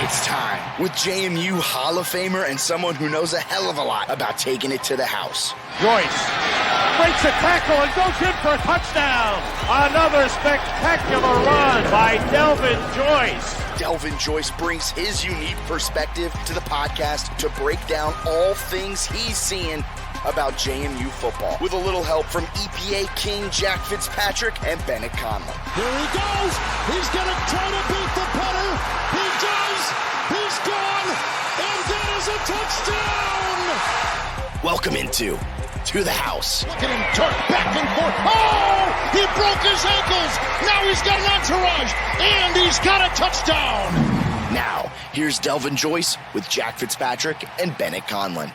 It's time with JMU Hall of Famer and someone who knows a hell of a lot about taking it to the house. Joyce breaks a tackle and goes in for a touchdown. Another spectacular run by Delvin Joyce. Delvin Joyce brings his unique perspective to the podcast to break down all things he's seeing about JMU football, with a little help from EPA King Jack Fitzpatrick and Bennett Conlon. Here he goes. He's going to try to beat the punter. He does. He's gone. And that is a touchdown. Welcome into To the House. Look at him turn back and forth. Oh, he broke his ankles. Now he's got an entourage. And he's got a touchdown. Now, here's Delvin Joyce with Jack Fitzpatrick and Bennett Conlon.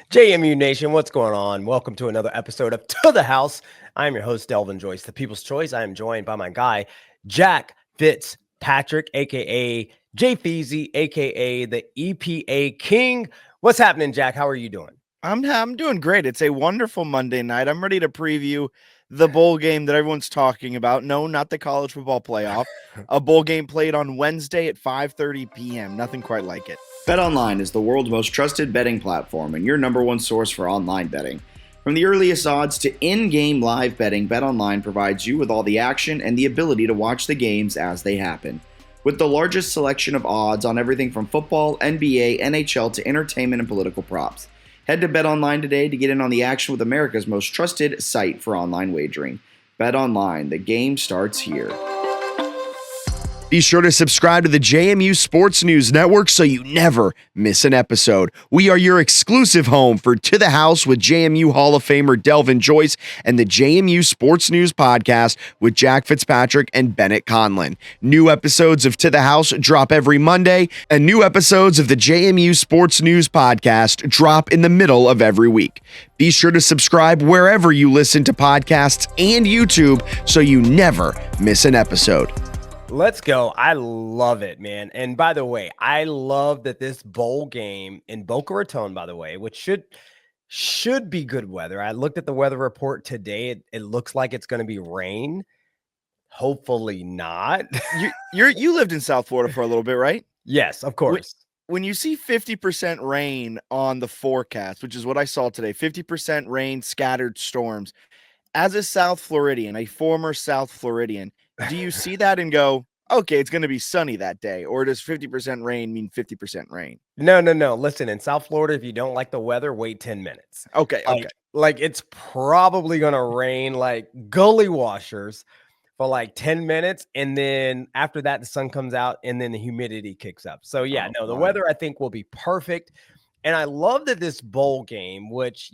JMU Nation, what's going on? Welcome to another episode of To the House. I'm your host, Delvin Joyce, the People's Choice. I am joined by my guy, Jack Fitzpatrick, a.k.a. Jay Feezy, a.k.a. the EPA King. What's happening, Jack? How are you doing? I'm doing great. It's a wonderful Monday night. I'm ready to preview the bowl game that everyone's talking about. No, not the college football playoff. A bowl game played on Wednesday at 5:30 p.m. Nothing quite like it. BetOnline is the world's most trusted betting platform and your number one source for online betting. From the earliest odds to in-game live betting, BetOnline provides you with all the action and the ability to watch the games as they happen. With the largest selection of odds on everything from football, NBA, NHL to entertainment and political props. Head to BetOnline today to get in on the action with America's most trusted site for online wagering. BetOnline, the game starts here. Be sure to subscribe to the JMU Sports News Network so you never miss an episode. We are your exclusive home for To the House with JMU Hall of Famer Delvin Joyce and the JMU Sports News Podcast with Jack Fitzpatrick and Bennett Conlon. New episodes of To the House drop every Monday, and new episodes of the JMU Sports News Podcast drop in the middle of every week. Be sure to subscribe wherever you listen to podcasts and YouTube so you never miss an episode. Let's go. I love it, man. And by the way, I love that this bowl game in Boca Raton, by the way, which should be good weather. I looked at the weather report today. It looks like it's going to be rain. Hopefully not. You lived in South Florida for a little bit, right? Yes, of course. When you see 50% rain on the forecast, which is what I saw today, 50% rain, scattered storms, as a South Floridian, a former South Floridian, do you see that and go, okay, it's going to be sunny that day? Or does 50% rain mean 50% rain? No. Listen, in South Florida, if you don't like the weather, wait 10 minutes. Okay. Like it's probably going to rain like gully washers for like 10 minutes. And then after that, the sun comes out and then the humidity kicks up. So yeah, the weather I think will be perfect. And I love that this bowl game, which,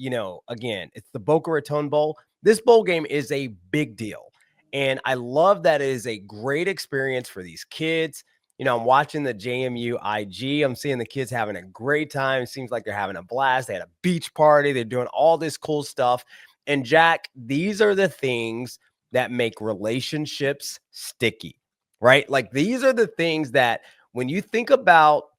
again, it's the Boca Raton Bowl. This bowl game is a big deal. And I love that it is a great experience for these kids. I'm watching the JMU IG. I'm seeing the kids having a great time. It seems like they're having a blast. They had a beach party. They're doing all this cool stuff. And Jack, these are the things that make relationships sticky, right? Like these are the things that when you think about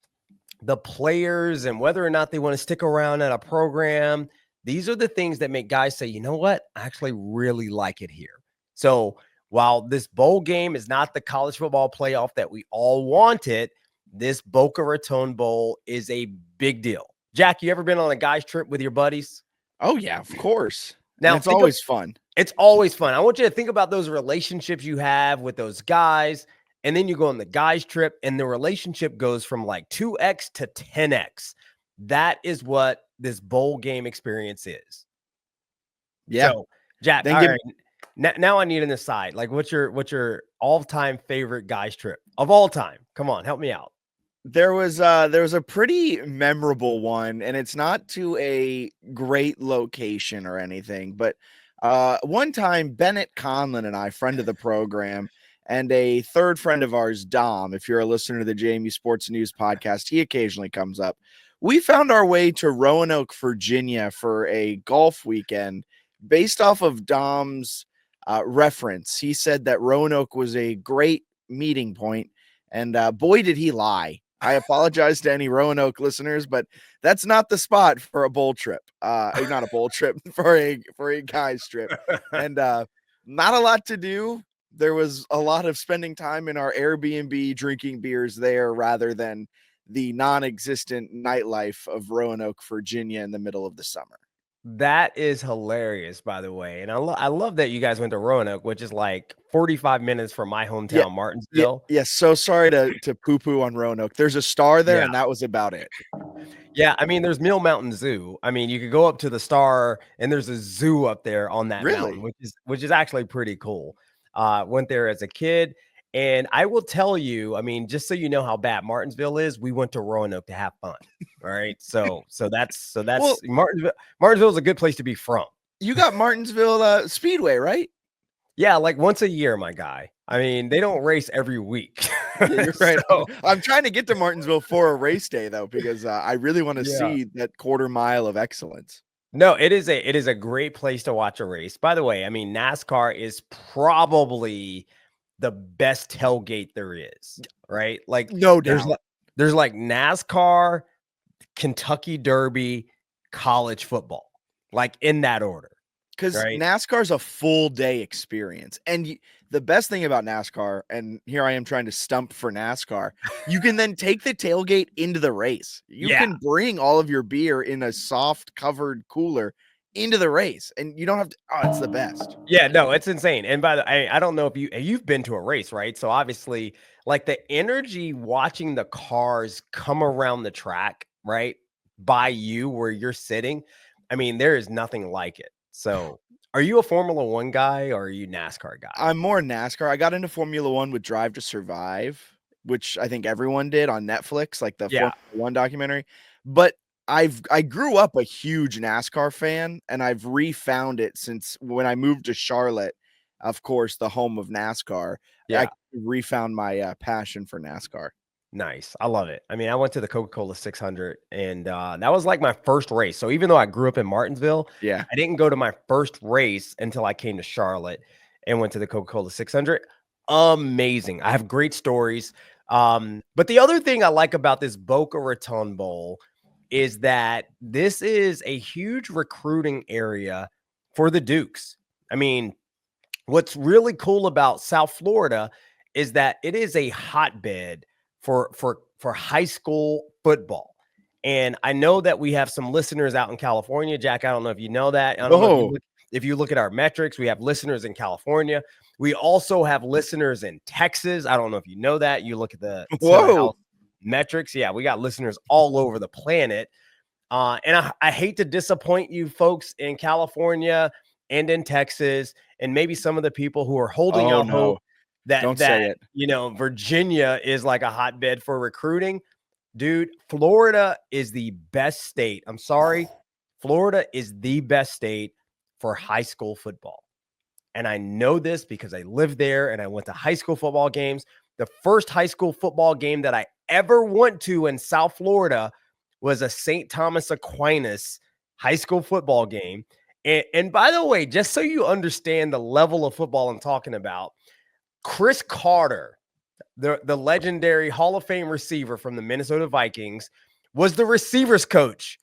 the players and whether or not they want to stick around at a program, these are the things that make guys say, you know what? I actually really like it here. So while this bowl game is not the college football playoff that we all wanted, this Boca Raton Bowl is a big deal. Jack, you ever been on a guy's trip with your buddies? Oh, yeah, of course. Now, it's always fun. It's always fun. I want you to think about those relationships you have with those guys, and then you go on the guys trip, and the relationship goes from like 2x to 10x. That is what this bowl game experience is. Yeah. So, Jack, all right. Now I need an aside. Like, what's your all-time favorite guys trip of all time? Come on, help me out. There was a pretty memorable one, and it's not to a great location or anything, but one time Bennett Conlon and I, friend of the program, and a third friend of ours, Dom, if you're a listener to the JMU Sports News Podcast, he occasionally comes up. We found our way to Roanoke, Virginia for a golf weekend based off of Dom's reference. He said that Roanoke was a great meeting point, and boy, did he lie. I apologize to any Roanoke listeners, but that's not the spot for a bowl trip. Not a bowl trip, for a guy's trip. And not a lot to do. There was a lot of spending time in our Airbnb drinking beers there rather than the non-existent nightlife of Roanoke, Virginia in the middle of the summer. That is hilarious, by the way, and I love that you guys went to Roanoke, which is like 45 minutes from my Yeah. hometown, Martinsville. Yeah, so sorry to poo-poo on Roanoke. There's a star there, Yeah. and that was about it. Yeah, I mean, there's Mill Mountain Zoo. I mean, you could go up to the Star, and there's a zoo up there on that mountain, Really? which is actually pretty cool. Went there as a kid, and I will tell you, I mean, just so you know how bad Martinsville is, we went to Roanoke to have fun. All right, so that's Well, Martinsville. Martinsville is a good place to be from. you got Martinsville Speedway, right? Yeah, like once a year, my guy. I mean, they don't race every week. Yeah, you're right. So, I'm trying to get to Martinsville for a race day though, because I really want to yeah. see that quarter mile of excellence. No, it is a great place to watch a race. By the way, I mean, NASCAR is probably the best tailgate there is, right? Like No there's doubt. there's like NASCAR, Kentucky Derby, college football, like in that order. Because Right. NASCAR's a full day experience. And the best thing about NASCAR, and here I am trying to stump for NASCAR, you can then take the tailgate into the race. You Yeah. can bring all of your beer in a soft covered cooler into the race, and you don't have to. Oh, it's the best. Yeah, no, it's insane. And by the I don't know if you've been to a race, right? So obviously, like the energy watching the cars come around the track, right? By you where you're sitting. I mean, there is nothing like it. So, are you a Formula 1 guy or are you NASCAR guy? I'm more NASCAR. I got into Formula One with Drive to Survive, which I think everyone did on Netflix, like the Yeah. Formula One documentary. But I grew up a huge NASCAR fan, and I've refound it since when I moved to Charlotte, of course, the home of NASCAR. Yeah. I refound my passion for NASCAR. Nice. I love it. I mean, I went to the Coca-Cola 600 and that was like my first race. So even though I grew up in Martinsville, Yeah. I didn't go to my first race until I came to Charlotte and went to the Coca-Cola 600. Amazing. I have great stories. But the other thing I like about this Boca Raton Bowl is that this is a huge recruiting area for the Dukes. I mean, what's really cool about South Florida is that it is a hotbed for high school football. And I know that we have some listeners out in California. Jack, I don't know if you know that. I don't know if you look at our metrics, we have listeners in California. We also have listeners in Texas. I don't know if you know that. You look at the Whoa. metrics. Yeah, we got listeners all over the planet. And I hate to disappoint you folks in California and in Texas, and maybe some of the people who are holding out hope Don't say it. you know, Virginia is like a hotbed for recruiting. Dude, Florida is the best state. I'm sorry. Florida is the best state for high school football. And I know this because I lived there and I went to high school football games. The first high school football game that I ever went to in South Florida was a St. Thomas Aquinas high school football game. And by the way, just so you understand the level of football I'm talking about, Chris Carter, the legendary Hall of Fame receiver from the Minnesota Vikings, was the receivers coach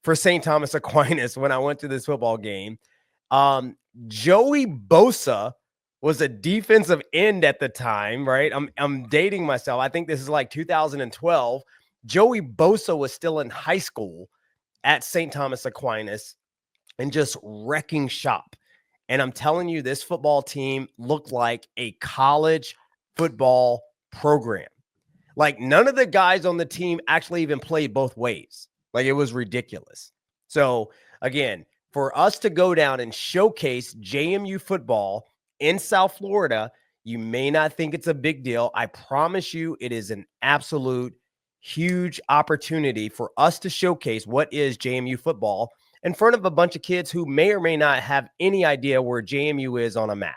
for St. Thomas Aquinas when I went to this football game. Joey Bosa was a defensive end at the time, right? I'm dating myself. I think this is like 2012. Joey Bosa was still in high school at St. Thomas Aquinas and just wrecking shop. And I'm telling you, this football team looked like a college football program. Like none of the guys on the team actually even played both ways. Like it was ridiculous. So again, for us to go down and showcase JMU football in South Florida, you may not think it's a big deal. I promise you it is an absolute huge opportunity for us to showcase what is JMU football in front of a bunch of kids who may or may not have any idea where JMU is on a map.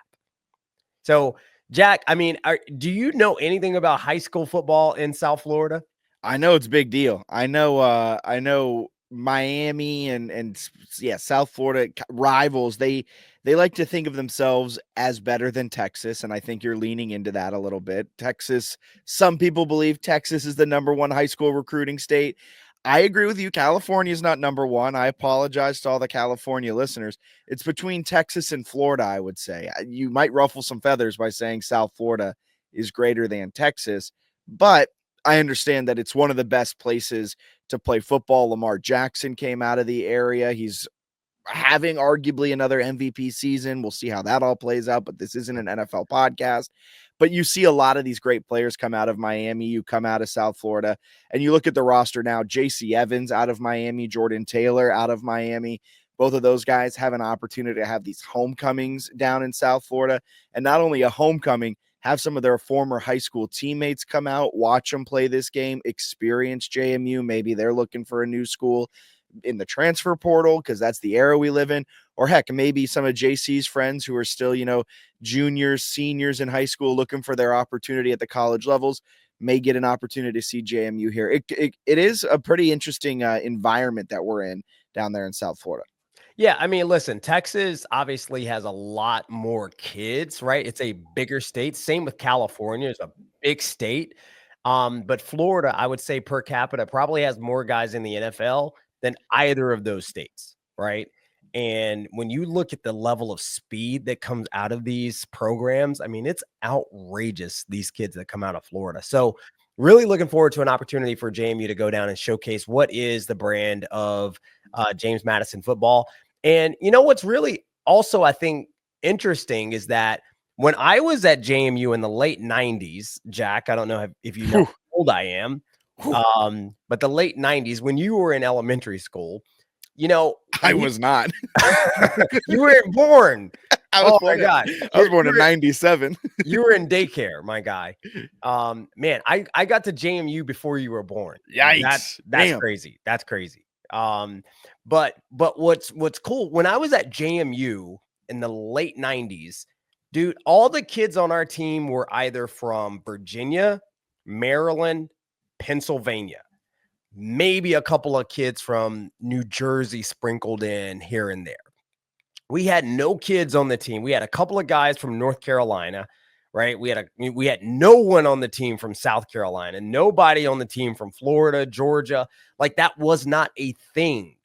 So, Jack, I mean, do you know anything about high school football in South Florida? I know it's a big deal. I know Miami and yeah, South Florida rivals. They like to think of themselves as better than Texas, and I think you're leaning into that a little bit. Texas, some people believe Texas is the #1 high school recruiting state. I agree with you. California is not number one. I apologize to all the California listeners. It's between Texas and Florida, I would say. You might ruffle some feathers by saying South Florida is greater than Texas, but I understand that it's one of the best places to play football. Lamar Jackson came out of the area. He's having arguably another MVP season. We'll see how that all plays out, but this isn't an NFL podcast. But you see a lot of these great players come out of Miami. You come out of South Florida, and you look at the roster now. J.C. Evans out of Miami, Jordan Taylor out of Miami. Both of those guys have an opportunity to have these homecomings down in South Florida. And not only a homecoming, have some of their former high school teammates come out, watch them play this game, experience JMU. Maybe they're looking for a new school in the transfer portal because that's the era we live in. Or heck, maybe some of JC's friends who are still, juniors, seniors in high school looking for their opportunity at the college levels may get an opportunity to see JMU here. It is a pretty interesting environment that we're in down there in South Florida. Yeah, I mean, listen, Texas obviously has a lot more kids, right? It's a bigger state. Same with California. It's a big state. But Florida, I would say per capita probably has more guys in the NFL than either of those states, right? And when you look at the level of speed that comes out of these programs, I mean, it's outrageous, these kids that come out of Florida. So really looking forward to an opportunity for JMU to go down and showcase what is the brand of James Madison football. And what's really also, I think, interesting is that when I was at JMU in the late 90s, Jack, I don't know if you know how old I am, but the late 90s, when you were in elementary school, I was not. You weren't born. I was born in 97. You were in daycare, my guy. Man, I got to JMU before you were born. Yikes. That's crazy. That's crazy. But what's cool, when I was at JMU in the late 90s, dude, all the kids on our team were either from Virginia, Maryland, Pennsylvania. Maybe a couple of kids from New Jersey sprinkled in here and there. We had no kids on the team. We had a couple of guys from North Carolina, right? We had no one on the team from South Carolina, nobody on the team from Florida, Georgia. Like, that was not a thing.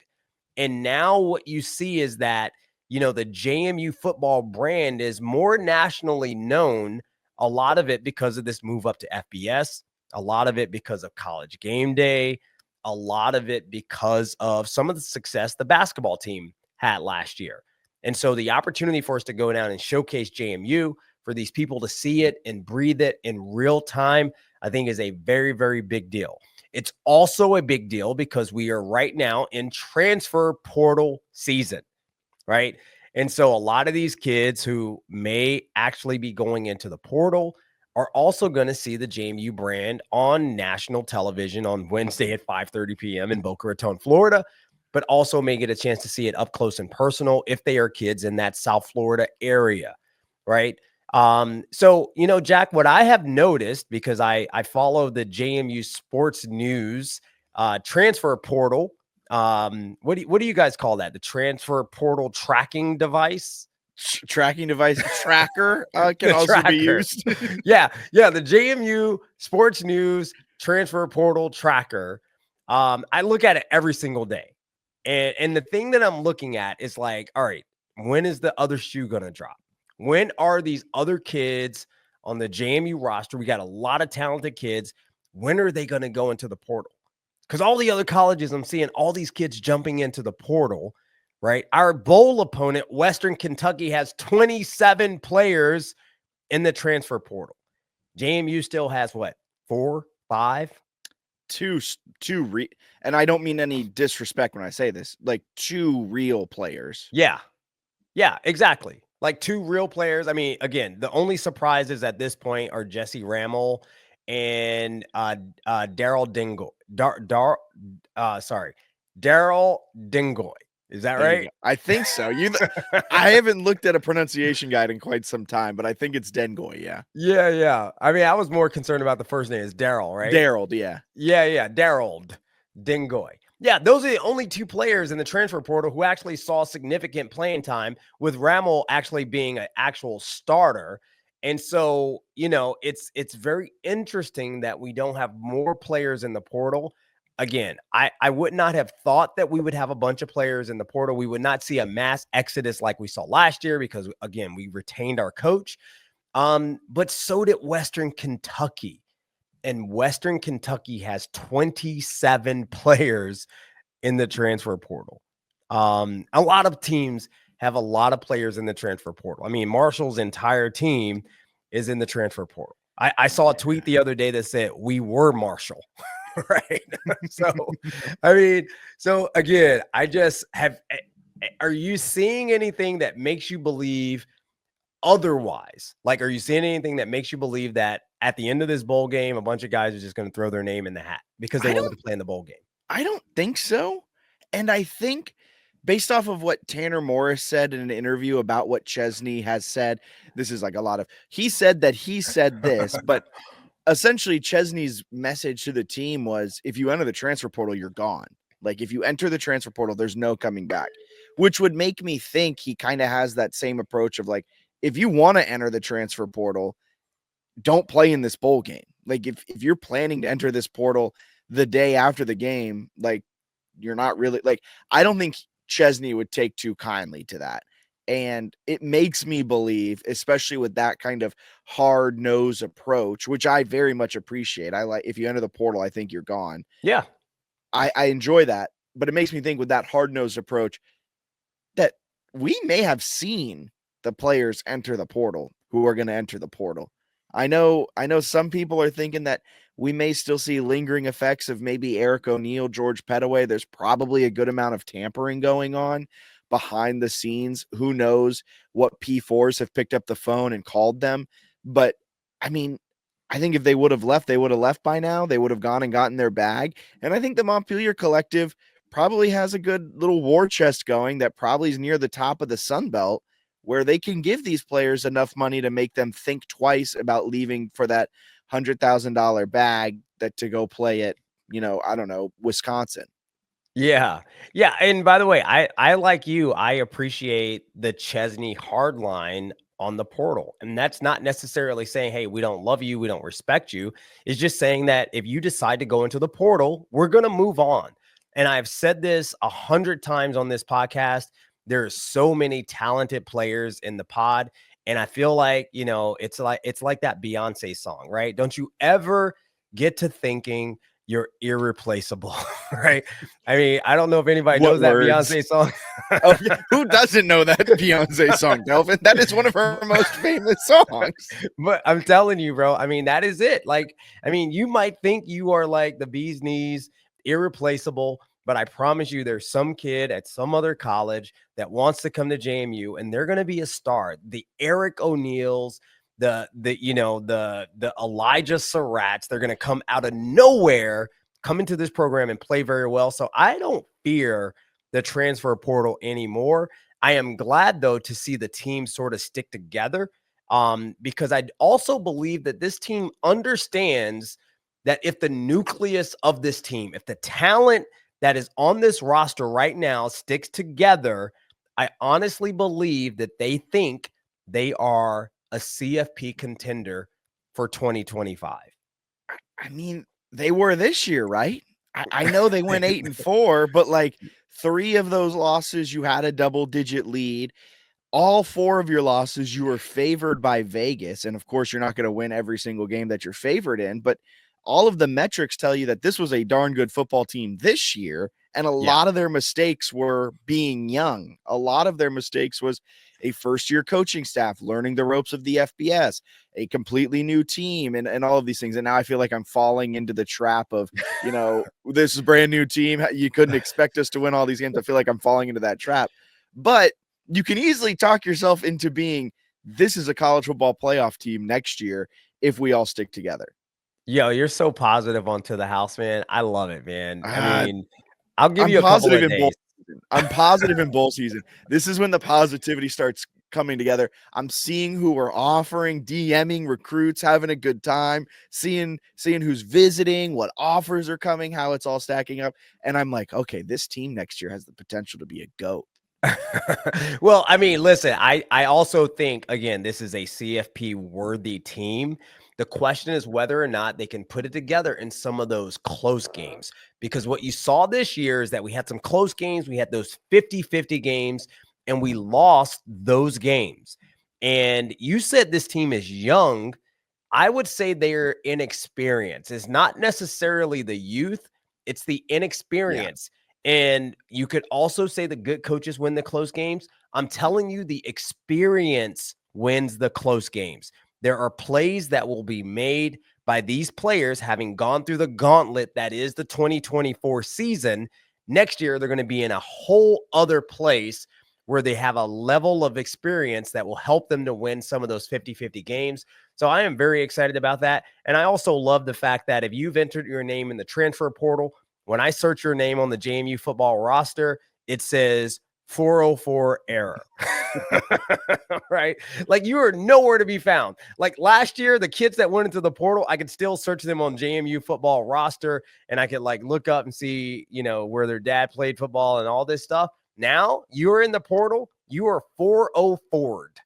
And now what you see is that, the JMU football brand is more nationally known, a lot of it because of this move up to FBS, a lot of it because of College Game Day, a lot of it because of some of the success the basketball team had last year. And so the opportunity for us to go down and showcase JMU, for these people to see it and breathe it in real time, I think is a very, very big deal. It's also a big deal because we are right now in transfer portal season, right? And so a lot of these kids who may actually be going into the portal are also going to see the JMU brand on national television on Wednesday at 5:30 p.m. in Boca Raton, Florida, but also may get a chance to see it up close and personal if they are kids in that South Florida area, right? So, Jack, what I have noticed, because I follow the JMU sports news transfer portal, what do you guys call that? The transfer portal tracking device? Tracking device tracker can also tracker. be used. Yeah. The JMU sports news transfer portal tracker. I look at it every single day. And the thing that I'm looking at is like, all right, when is the other shoe going to drop? When are these other kids on the JMU roster? We got a lot of talented kids. When are they going to go into the portal? Because all the other colleges, I'm seeing all these kids jumping into the portal, right? Our bowl opponent, Western Kentucky, has 27 players in the transfer portal. JMU still has what? 4, 5? Two, and I don't mean any disrespect when I say this, like 2 real players. Yeah, exactly. Like 2 real players. I mean, again, the only surprises at this point are Jesse Rammel and Daryl Dingoy. Is that right? I think so. I haven't looked at a pronunciation guide in quite some time, but I think it's Dengoy. Yeah. Yeah. I mean, I was more concerned about the first name. Is Daryl, right? Daryl, yeah. Yeah. Daryl Dingoy. Yeah, those are the only 2 players in the transfer portal who actually saw significant playing time, with Rammel actually being an actual starter. And so, it's very interesting that we don't have more players in the portal. again, I would not have thought that we would have a bunch of players in the portal. We would not see a mass exodus like we saw last year because, again, we retained our coach. But so did Western Kentucky. And Western Kentucky has 27 players in the transfer portal. A lot of teams have a lot of players in the transfer portal. I mean, Marshall's entire team is in the transfer portal. I saw a tweet the other day that said we were Marshall, right? So, I mean, so again, I just have, are you seeing anything that makes you believe otherwise? Like, are you seeing anything that makes you believe that at the end of this bowl game, a bunch of guys are just going to throw their name in the hat because they wanted to play in the bowl game? I don't think so. And I think based off of what Tanner Morris said in an interview about what Chesney has said, this is like a lot of, he said that he said this, but essentially Chesney's message to the team was, if you enter the transfer portal, you're gone. Like if you enter the transfer portal, there's no coming back, which would make me think he kind of has that same approach of like, if you want to enter the transfer portal, don't play in this bowl game. Like if you're planning to enter this portal the day after the game, like you're not really like, I don't think Chesney would take too kindly to that. And it makes me believe, especially with that kind of hard nose approach, which I very much appreciate. I like, if you enter the portal, I think you're gone. Yeah. I enjoy that, but it makes me think with that hard nosed approach that we may have seen the players enter the portal who are going to enter the portal. I know some people are thinking that we may still see lingering effects of maybe Eric O'Neill, George Pettaway. There's probably a good amount of tampering going on behind the scenes. Who knows what P4s have picked up the phone and called them. But I mean, I think if they would have left, they would have left by now. They would have gone and gotten their bag. And I think the Montpelier Collective probably has a good little war chest going that probably is near the top of the Sun Belt, where they can give these players enough money to make them think twice about leaving for that $100,000 bag that to go play at, I don't know, Wisconsin. Yeah. Yeah. And by the way, I like you, I appreciate the Chesney hard line on the portal. And that's not necessarily saying, hey, we don't love you, we don't respect you. It's just saying that if you decide to go into the portal, we're going to move on. And I've said this 100 times on this podcast. There's so many talented players in the pod. And I feel like, it's like that Beyonce song, right? Don't you ever get to thinking you're irreplaceable, right? I mean, I don't know if anybody knows that Beyonce song. Oh, yeah. Who doesn't know that Beyonce song, Delvin? That is one of her most famous songs. But I'm telling you, bro, I mean, that is it. Like, I mean, you might think you are like the bee's knees, irreplaceable, but I promise you there's some kid at some other college that wants to come to JMU and they're going to be a star. The Eric O'Neills, the Elijah Surratts, they're going to come out of nowhere, come into this program and play very well. So I don't fear the transfer portal anymore. I am glad though to see the team sort of stick together because I also believe that this team understands that if the nucleus of this team, if the talent that is on this roster right now sticks together, I honestly believe that they think they are a CFP contender for 2025. I mean, they were this year, right? I know they went 8-4, but like 3 of those losses, you had a double-digit lead. All 4 of your losses, you were favored by Vegas. And of course, you're not going to win every single game that you're favored in, but all of the metrics tell you that this was a darn good football team this year. And a lot of their mistakes were being young. A lot of their mistakes was a first-year coaching staff learning the ropes of the FBS, a completely new team, and all of these things. And now I feel like I'm falling into the trap of, this is a brand new team. You couldn't expect us to win all these games. I feel like I'm falling into that trap. But you can easily talk yourself into being, this is a college football playoff team next year if we all stick together. Yo, you're so positive onto the house, man. I love it, man. I mean, I'll give you a couple of days. I'm positive in bowl season. This is when the positivity starts coming together. I'm seeing who we're offering, DMing recruits, having a good time, seeing who's visiting, what offers are coming, how it's all stacking up. And I'm like, okay, this team next year has the potential to be a GOAT. Well, I mean, listen, I also think, again, this is a CFP worthy team. The question is whether or not they can put it together in some of those close games, because what you saw this year is that we had some close games. We had those 50-50 games, and we lost those games. And you said this team is young. I would say they're inexperienced. It's not necessarily the youth, it's the inexperience. And you could also say the good coaches win the close games. I'm telling you, the experience wins the close games. There are plays that will be made by these players having gone through the gauntlet that is the 2024 season. Next year, they're going to be in a whole other place where they have a level of experience that will help them to win some of those 50-50 games. So I am very excited about that. And I also love the fact that if you've entered your name in the transfer portal, when I search your name on the JMU football roster, it says 404 error. Right? Like, you are nowhere to be found. Like last year, the kids that went into the portal, I could still search them on JMU football roster, and I could like look up and see, where their dad played football and all this stuff. Now you're in the portal, you are 404'd.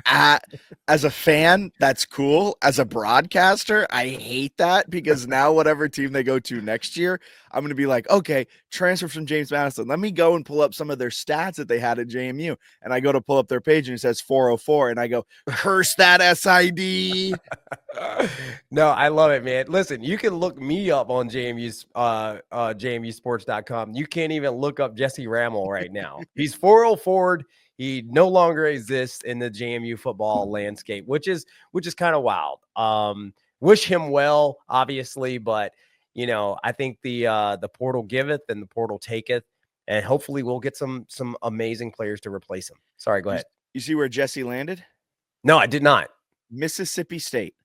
As a fan, that's cool. As a broadcaster, I hate that, because now whatever team they go to next year, I'm going to be like, okay, transfer from James Madison. Let me go and pull up some of their stats that they had at JMU. And I go to pull up their page and it says 404. And I go, curse that SID. No, I love it, man. Listen, you can look me up on JMU's JMUsports.com. You can't even look up Jesse Rammel right now. He's 404. He no longer exists in the JMU football landscape, which is kind of wild. Wish him well, obviously, but I think the portal giveth and the portal taketh, and hopefully we'll get some amazing players to replace him. Sorry, go ahead. You see where Jesse landed? No, I did not. Mississippi State.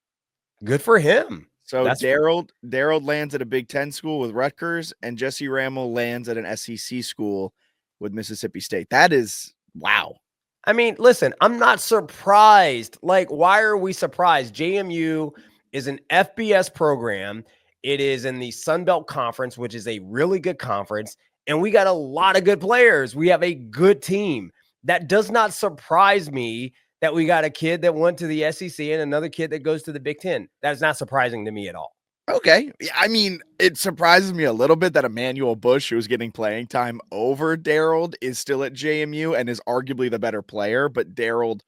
Good for him. So Daryl lands at a Big Ten school with Rutgers, and Jesse Rammel lands at an SEC school with Mississippi State. That is wow. I mean, listen, I'm not surprised. Like, why are we surprised? JMU is an FBS program. It is in the Sun Belt Conference, which is a really good conference, and we got a lot of good players. We have a good team. That does not surprise me that we got a kid that went to the SEC and another kid that goes to the Big Ten. That is not surprising to me at all. Okay. I mean, it surprises me a little bit that Emmanuel Bush, who's getting playing time over Daryl, is still at JMU and is arguably the better player. But Daryl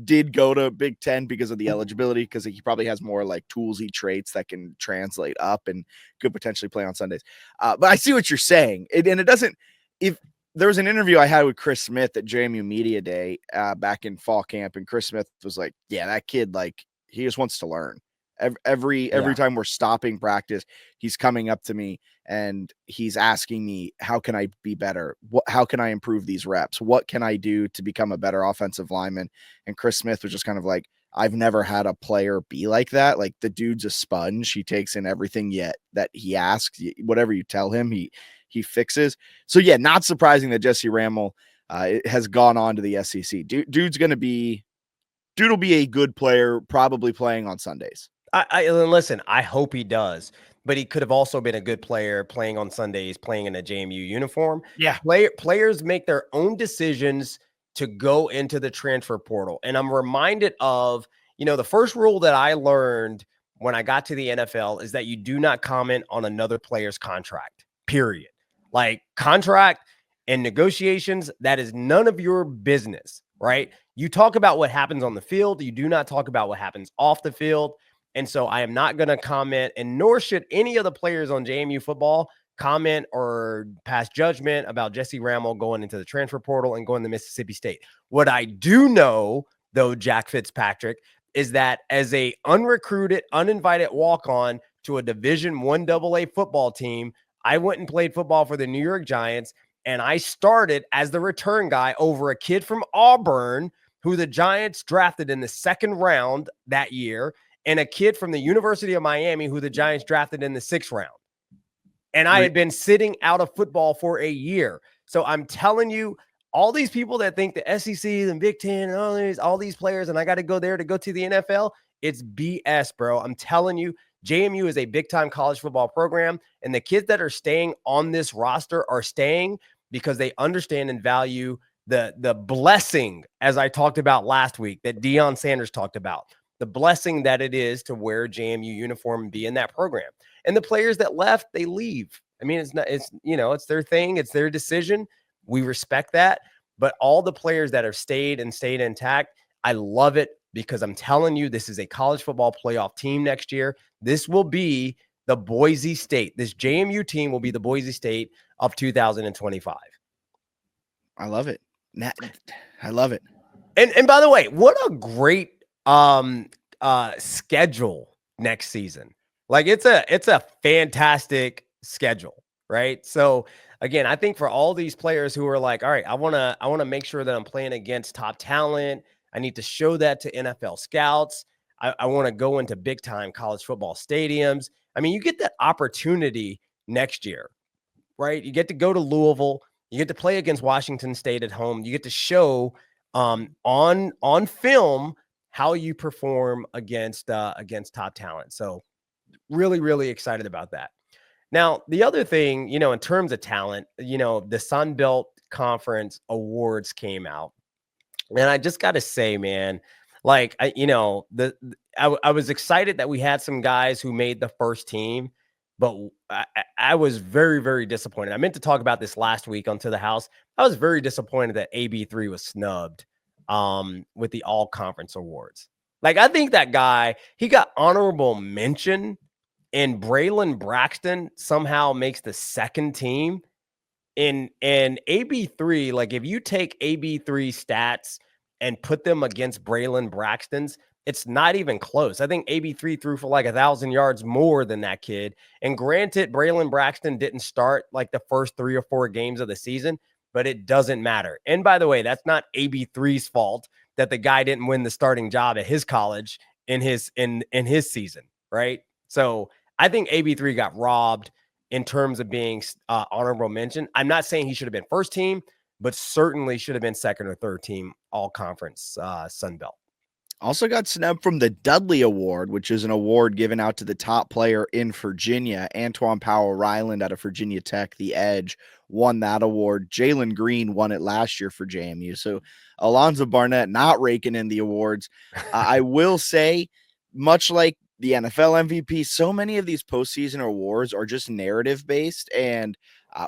did go to Big Ten because of the eligibility, because he probably has more like toolsy traits that can translate up and could potentially play on Sundays. But I see what you're saying. And it doesn't, if there was an interview I had with Chris Smith at JMU Media Day back in fall camp, and Chris Smith was like, yeah, that kid, like, he just wants to learn. Every time we're stopping practice, he's coming up to me and he's asking me, how can I be better? How can I improve these reps? What can I do to become a better offensive lineman? And Chris Smith was just kind of like, I've never had a player be like that. Like, the dude's a sponge. He takes in everything that he asks. Whatever you tell him, he fixes. So yeah, not surprising that Jesse Rammel has gone on to the SEC. Dude's going to be a good player, probably playing on Sundays. Listen, I hope he does, but he could have also been a good player playing on Sundays, playing in a JMU uniform. Yeah. Players make their own decisions to go into the transfer portal. And I'm reminded of, the first rule that I learned when I got to the NFL is that you do not comment on another player's contract, period. Like, contract and negotiations, that is none of your business, right? You talk about what happens on the field. You do not talk about what happens off the field. And so I am not going to comment, and nor should any of the players on JMU football comment or pass judgment about Jesse Rammel going into the transfer portal and going to Mississippi State. What I do know, though, Jack Fitzpatrick, is that as a unrecruited, uninvited walk-on to a Division I AA football team, I went and played football for the New York Giants, and I started as the return guy over a kid from Auburn who the Giants drafted in the second round that year, and a kid from the University of Miami who the Giants drafted in the 6th round. And I had been sitting out of football for a year. So I'm telling you, all these people that think the SEC and Big Ten and all these players, and I got to go there to go to the NFL, it's BS, bro. I'm telling you, JMU is a big-time college football program, and the kids that are staying on this roster are staying because they understand and value the blessing, as I talked about last week, that Deion Sanders talked about. the blessing that it is to wear a JMU uniform and be in that program. And the players that left, they leave. I mean, it's their thing. It's their decision. We respect that. But all the players that have stayed intact, I love it because I'm telling you, this is a college football playoff team next year. This will be the Boise State. This JMU team will be the Boise State of 2025. I love it. I love it. And by the way, what a great schedule next season. Like it's a fantastic schedule, right? So again, I think for all these players who are like, all right, I want to make sure that I'm playing against top talent. I need to show that to NFL scouts. I want to go into big time college football stadiums. I mean, you get that opportunity next year, right? You get to go to Louisville. You get to play against Washington State at home. You get to show on film how you perform against top talent. So really, really excited about that. Now, the other thing, in terms of talent, the Sun Belt Conference awards came out. And I just got to say, man, like, I was excited that we had some guys who made the first team, but I was very, very disappointed. I meant to talk about this last week on To the House. I was very disappointed that AB3 was snubbed with the all conference awards. Like, I think that guy, he got honorable mention, and Braylon Braxton somehow makes the second team. And AB3, like if you take AB3 stats and put them against Braylon Braxton's, it's not even close. I think AB3 threw for like 1,000 yards more than that kid. And granted, Braylon Braxton didn't start like the first 3 or 4 games of the season, but it doesn't matter. And by the way, that's not AB3's fault that the guy didn't win the starting job at his college in his season, right? So I think AB3 got robbed in terms of being honorable mention. I'm not saying he should have been first team, but certainly should have been second or third team all conference Sun Belt. Also got snubbed from the Dudley Award, which is an award given out to the top player in Virginia. Antoine Powell-Ryland out of Virginia Tech, the edge, won that award. Jalen Green won it last year for JMU. So Alonzo Barnett not raking in the awards. I will say, much like the NFL MVP, so many of these postseason awards are just narrative based and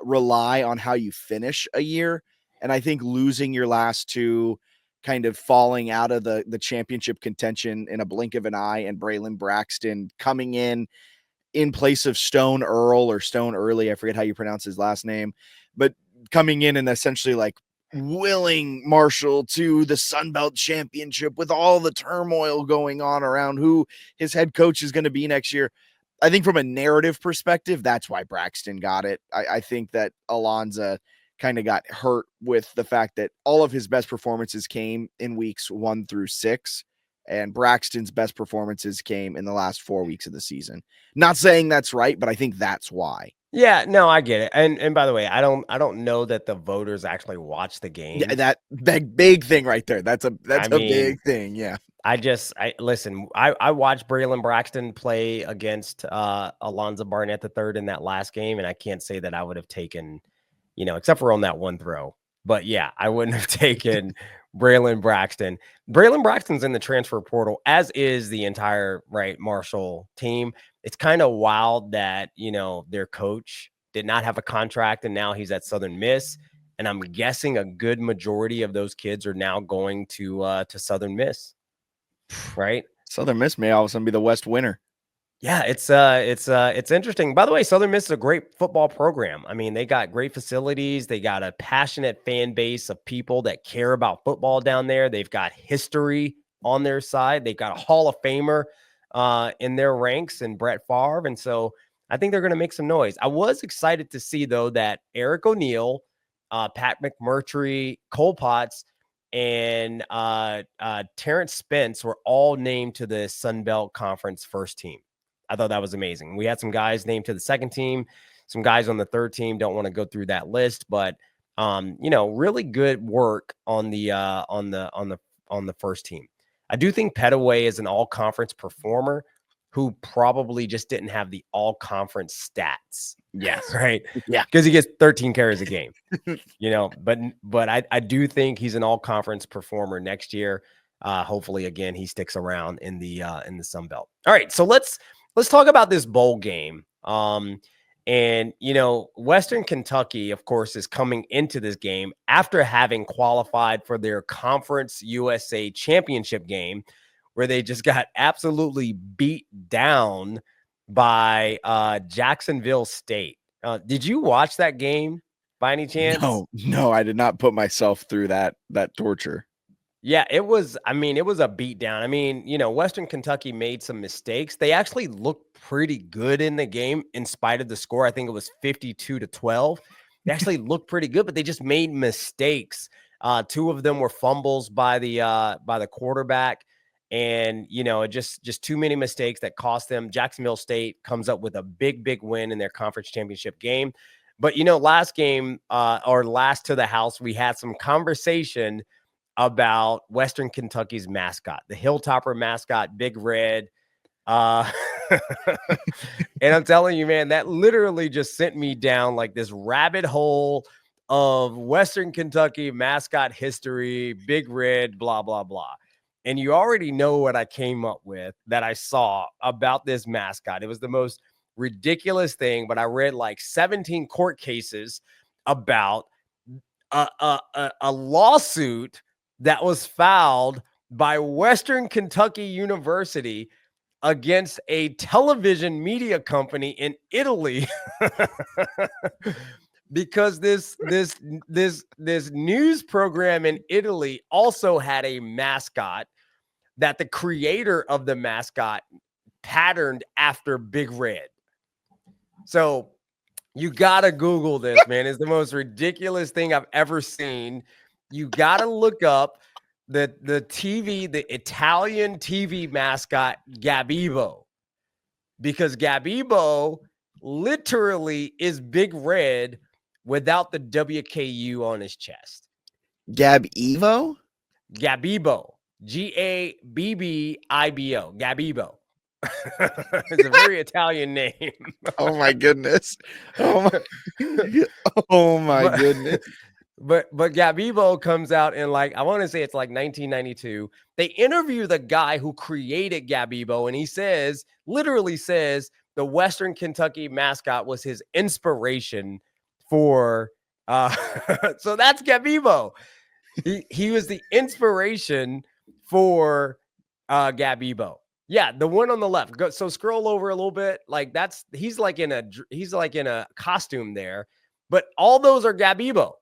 rely on how you finish a year. And I think losing your last two, kind of falling out of the championship contention in a blink of an eye, and Braylon Braxton coming in place of Stone Earl or Stone Early, I forget how you pronounce his last name, but coming in and essentially like willing Marshall to the Sun Belt Championship with all the turmoil going on around who his head coach is going to be next year. I think from a narrative perspective, that's why Braxton got it. I think that Alonzo kind of got hurt with the fact that all of his best performances came in weeks 1 through 6, and Braxton's best performances came in the last 4 weeks of the season. Not saying that's right, but I think that's why. Yeah, no, I get it. And by the way, I don't know that the voters actually watch the game. Yeah, that big thing right there. That's a big thing. Yeah. I listen, I watched Braylon Braxton play against Alonzo Barnett III in that last game, and I can't say that I would have taken, except for on that one throw. But yeah, I wouldn't have taken Braylon Braxton. Braylon Braxton's in the transfer portal, as is the entire Marshall team. It's kind of wild that, their coach did not have a contract and now he's at Southern Miss. And I'm guessing a good majority of those kids are now going to Southern Miss, right? Southern Miss may all of a sudden be the West winner. Yeah, it's interesting. By the way, Southern Miss is a great football program. I mean, they got great facilities. They got a passionate fan base of people that care about football down there. They've got history on their side. They've got a Hall of Famer in their ranks and Brett Favre. And so I think they're going to make some noise. I was excited to see, though, that Eric O'Neill, Pat McMurtry, Cole Potts, and Terrence Spence were all named to the Sun Belt Conference first team. I thought that was amazing. We had some guys named to the second team, some guys on the third team. Don't want to go through that list, but really good work on the first team. I do think Pettaway is an all-conference performer who probably just didn't have the all-conference stats. Yes. Right? Yeah. Because he gets 13 carries a game. But I do think he's an all-conference performer next year. hopefully again he sticks around in the Sun Belt. All right, so let's talk about this bowl game. And Western Kentucky, of course, is coming into this game after having qualified for their Conference USA Championship game, where they just got absolutely beat down by Jacksonville State. Did you watch that game by any chance? No, I did not put myself through that torture. Yeah, it was a beatdown. Western Kentucky made some mistakes. They actually looked pretty good in the game in spite of the score. I think it was 52-12. They actually looked pretty good, but they just made mistakes. Two of them were fumbles by the quarterback. And, just too many mistakes that cost them. Jacksonville State comes up with a big win in their conference championship game. But, last game or last to the house, we had some conversation about Western Kentucky's mascot, the Hilltopper mascot, Big Red. And I'm telling you, man, that literally just sent me down like this rabbit hole of Western Kentucky mascot history, Big Red, blah, blah, blah. And you already know what I came up with that I saw about this mascot. It was the most ridiculous thing, but I read like 17 court cases about a lawsuit that was filed by Western Kentucky University against a television media company in Italy because this news program in Italy also had a mascot that the creator of the mascot patterned after Big Red. So you gotta Google this, man. It's the most ridiculous thing I've ever seen. You got to look up the Italian TV mascot, Gabebo, because Gabebo literally is Big Red without the WKU on his chest. Gabebo? Gabebo. Gabbibo. Gabebo. It's a very Italian name. Oh my goodness. Oh my goodness. But Gabebo comes out in I want to say it's like 1992. They interview the guy who created Gabebo, and he literally says the Western Kentucky mascot was his inspiration for so that's Gabebo. He was the inspiration for Gabebo. Yeah, the one on the left. So scroll over a little bit. He's like in a costume there, but all those are Gabebo.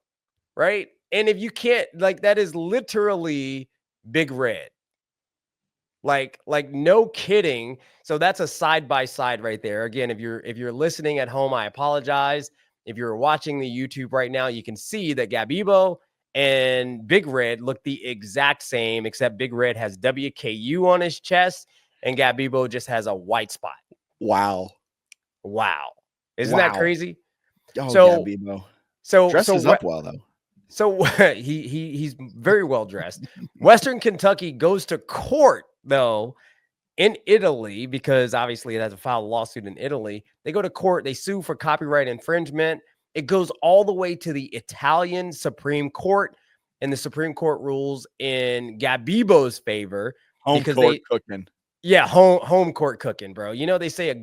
Right. And if you can't, that is literally Big Red. Like no kidding. So that's a side by side right there. Again, if you're listening at home, I apologize. If you're watching the YouTube right now, you can see that Gabebo and Big Red look the exact same, except Big Red has WKU on his chest and Gabebo just has a white spot. Wow. Isn't that crazy? Oh, so Gabebo. So dresses up well though. So he's very well dressed. Western Kentucky goes to court, though, in Italy, because obviously it has to file a lawsuit in Italy. They go to court. They sue for copyright infringement. It goes all the way to the Italian Supreme Court, and the Supreme Court rules in Gabebo's favor. Home court cooking. Yeah, home court cooking, bro. They say a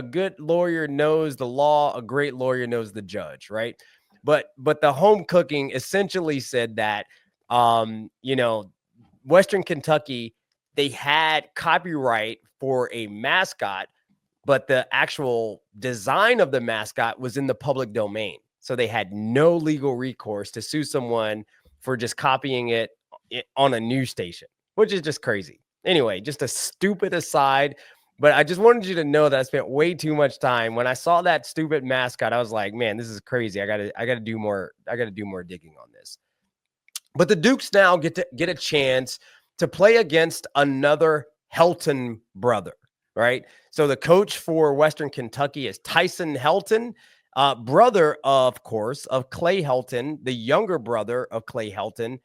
good lawyer knows the law. A great lawyer knows the judge, right? But the home cooking essentially said that, Western Kentucky, they had copyright for a mascot, but the actual design of the mascot was in the public domain. So they had no legal recourse to sue someone for just copying it on a news station, which is just crazy. Anyway, just a stupid aside. But I just wanted you to know that I spent way too much time. When I saw that stupid mascot, I was like, man, this is crazy. I gotta do more digging on this. But the Dukes now get a chance to play against another Helton brother, right? So the coach for Western Kentucky is Tyson Helton, brother, of course, of Clay Helton, the younger brother of Clay Helton,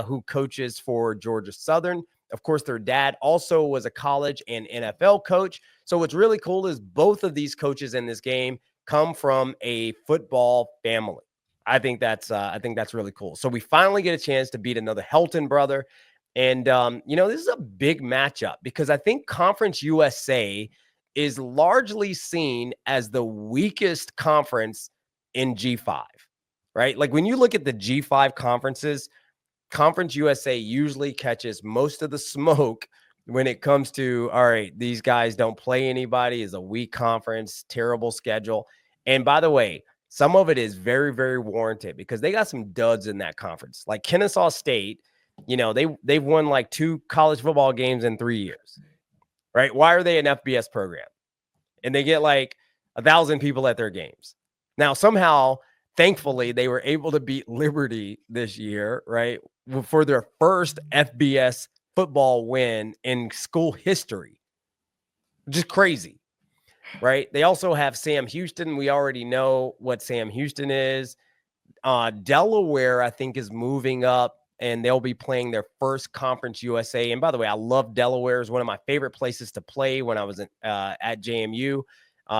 who coaches for Georgia Southern. Of course, their dad also was a college and NFL coach. So what's really cool is both of these coaches in this game come from a football family. I think that's really cool. So we finally get a chance to beat another Helton brother. And, this is a big matchup because I think Conference USA is largely seen as the weakest conference in G5, right? Like when you look at the G5 conferences, Conference USA usually catches most of the smoke when it comes to, all right, these guys don't play anybody, is a weak conference, terrible schedule. And by the way, some of it is very, very warranted because they got some duds in that conference. Like Kennesaw State, they've won like 2 college football games in 3 years, right? Why are they an FBS program? And they get like 1,000 people at their games. Now, somehow, thankfully, they were able to beat Liberty this year, right? For their first FBS football win in school history. Just crazy, right? They also have Sam Houston. We already know what Sam Houston is. Delaware, I think, is moving up, and they'll be playing their first Conference USA. And by the way, I love Delaware. It's one of my favorite places to play when I was at JMU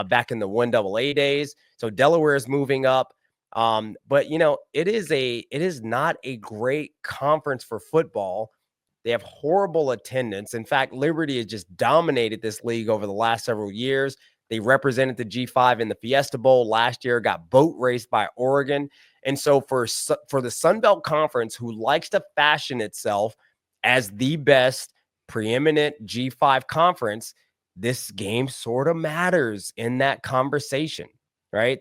back in the 1AA days. So Delaware is moving up. But it is not a great conference for football. They have horrible attendance. In fact, Liberty has just dominated this league over the last several years. They represented the G5 in the Fiesta Bowl last year, got boat raced by Oregon. And so for the Sun Belt Conference, who likes to fashion itself as the best preeminent G5 conference, this game sort of matters in that conversation, right?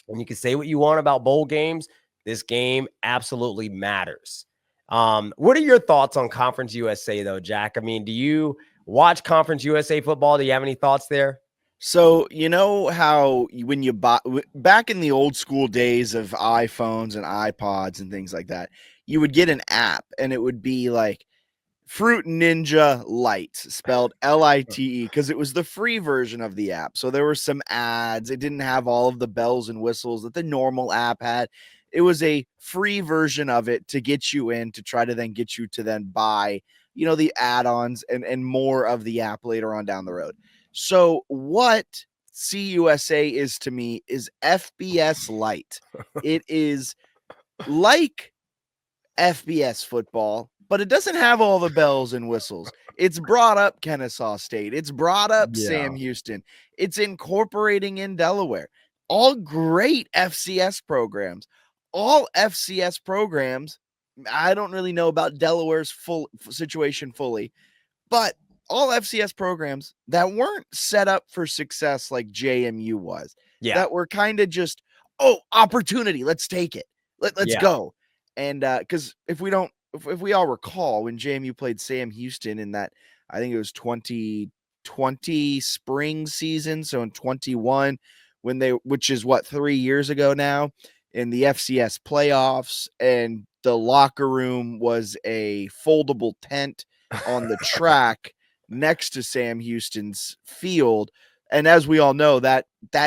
And you can say what you want about bowl games. This game absolutely matters. What are your thoughts on Conference USA, though, Jack? I mean, do you watch Conference USA football? Do you have any thoughts there? So, you know how when you back in the old school days of iPhones and iPods and things like that, you would get an app and it would be like Fruit Ninja Lite, spelled Lite, because it was the free version of the app. So there were some ads. It didn't have all of the bells and whistles that the normal app had. It was a free version of it to get you in, to try to then get you to then buy, the add-ons and more of the app later on down the road. So what CUSA is to me is FBS Lite. It is like FBS football, but it doesn't have all the bells and whistles. It's brought up Kennesaw State. It's brought up Sam Houston. It's incorporating in Delaware. All great FCS programs. All FCS programs, I don't really know about Delaware's full situation fully, but all FCS programs that weren't set up for success like JMU was, that were kind of just, opportunity, let's take it. Let's go. And because if we all recall, when JMU played Sam Houston in that, I think it was 2020 spring season, so in 21, which is 3 years ago now, in the FCS playoffs, and the locker room was a foldable tent on the track next to Sam Houston's field. And as we all know, that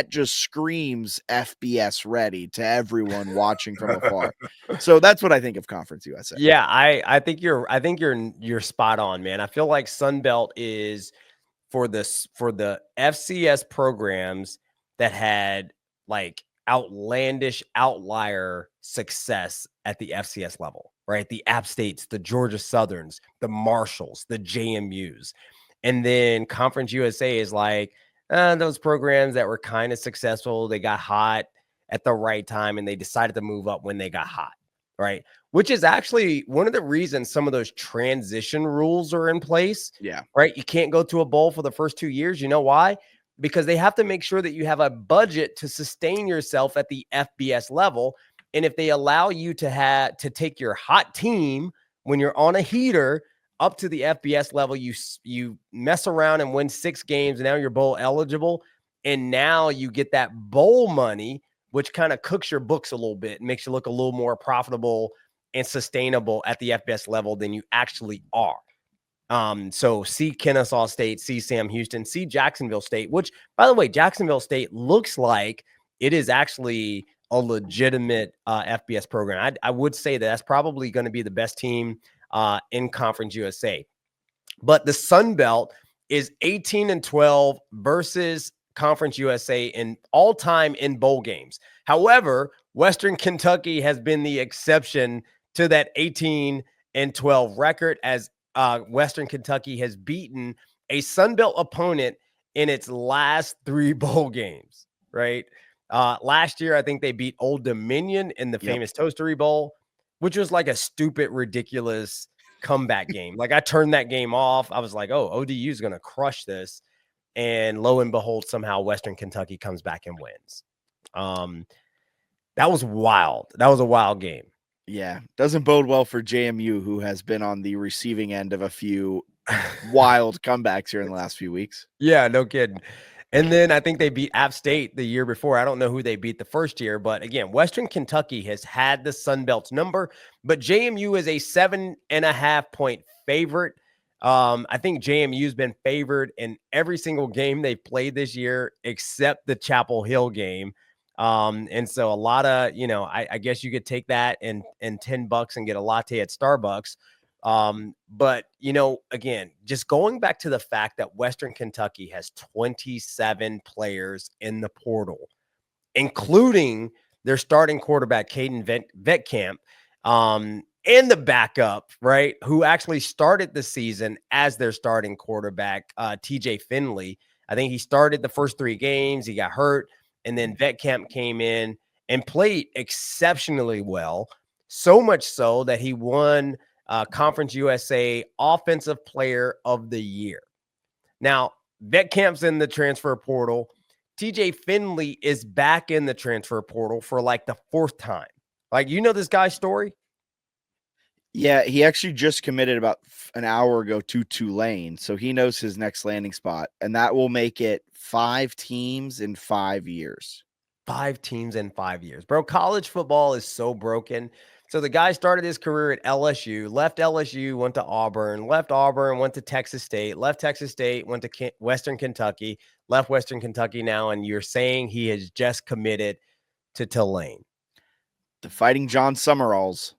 just screams FBS ready to everyone watching from afar. So that's what I think of Conference USA. Yeah, I think you're spot on, man. I feel like Sun Belt is for the FCS programs that had like outlandish outlier success at the FCS level, right? The App States, the Georgia Southerns, the Marshalls, the JMUs. And then Conference USA is like those programs that were kind of successful. They got hot at the right time and they decided to move up when they got hot, right? Which is actually one of the reasons some of those transition rules are in place. Yeah. Right. You can't go to a bowl for the first 2 years. You know why? Because they have to make sure that you have a budget to sustain yourself at the FBS level. And if they allow you to take your hot team when you're on a heater up to the FBS level, you mess around and win 6 games, and now you're bowl eligible. And now you get that bowl money, which kind of cooks your books a little bit and makes you look a little more profitable and sustainable at the FBS level than you actually are. So see Kennesaw State, see Sam Houston, see Jacksonville State, which, by the way, Jacksonville State looks like it is actually a legitimate FBS program. I would say that's probably going to be the best team in Conference USA. But the Sun Belt is 18-12 versus Conference USA in all time in bowl games. However, Western Kentucky has been the exception to that 18-12 record, as Western Kentucky has beaten a Sun Belt opponent in its last 3 bowl games, right? Last year, I think they beat Old Dominion in the famous Toastery Bowl, which was like a stupid, ridiculous comeback game. Like I turned that game off. I was like, oh, ODU is going to crush this. And lo and behold, somehow Western Kentucky comes back and wins. That was wild. That was a wild game. Yeah, doesn't bode well for JMU, who has been on the receiving end of a few wild comebacks here in the last few weeks. Yeah, no kidding. And then I think they beat App State the year before. I don't know who they beat the first year, but again, Western Kentucky has had the Sun Belt's number, but JMU is a 7.5-point favorite. I think JMU's been favored in every single game they've played this year, except the Chapel Hill game. And so a lot of, I guess you could take that and $10 and get a latte at Starbucks. But again, just going back to the fact that Western Kentucky has 27 players in the portal, including their starting quarterback, Caden Vetkamp, and the backup, right, who actually started the season as their starting quarterback, TJ Finley. I think he started the first 3 games. He got hurt. And then Vetkamp came in and played exceptionally well, so much so that he won Conference USA Offensive Player of the Year. Now, Vetkamp's in the transfer portal. TJ Finley is back in the transfer portal for like the 4th time. Like, this guy's story? Yeah, he actually just committed about an hour ago to Tulane, so he knows his next landing spot, and that will make it 5 teams in 5 years. 5 teams in 5 years. Bro, college football is so broken. So the guy started his career at LSU, left LSU, went to Auburn, left Auburn, went to Texas State, left Texas State, went to Western Kentucky, left Western Kentucky now, and you're saying he has just committed to Tulane. The Fighting John Summeralls.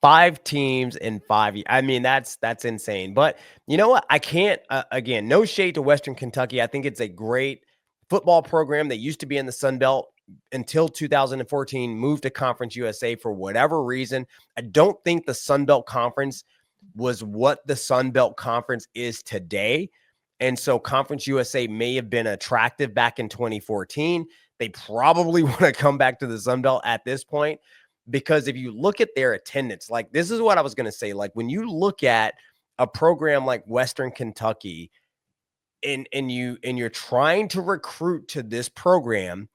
5 teams in 5 years. I mean, that's insane. But you know what? I can't, again, no shade to Western Kentucky. I think it's a great football program that used to be in the Sun Belt until 2014, moved to Conference USA for whatever reason. I don't think the Sun Belt Conference was what the Sun Belt Conference is today. And so Conference USA may have been attractive back in 2014. They probably want to come back to the Sun Belt at this point. Because if you look at their attendance, like this is what I was going to say, like when you look at a program like Western Kentucky and you're trying to recruit to this program,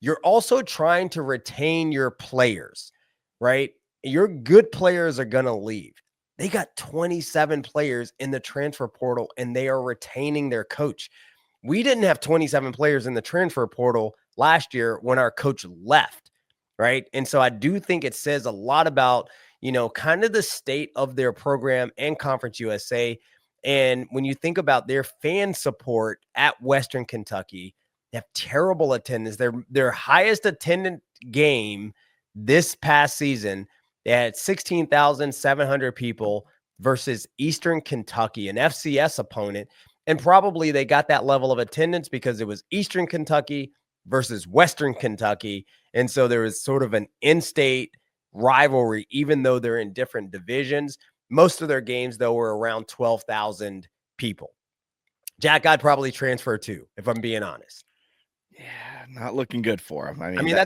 you're also trying to retain your players, right? Your good players are going to leave. They got 27 players in the transfer portal and they are retaining their coach. We didn't have 27 players in the transfer portal last year when our coach left. Right. And so I do think it says a lot about, kind of the state of their program and Conference USA. And when you think about their fan support at Western Kentucky, they have terrible attendance. Their highest attendant game this past season, they had 16,700 people versus Eastern Kentucky, an FCS opponent. And probably they got that level of attendance because it was Eastern Kentucky versus Western Kentucky. And so there was sort of an in-state rivalry, even though they're in different divisions. Most of their games, though, were around 12,000 people. Jack, I'd probably transfer too, if I'm being honest. Yeah, not looking good for him. I mean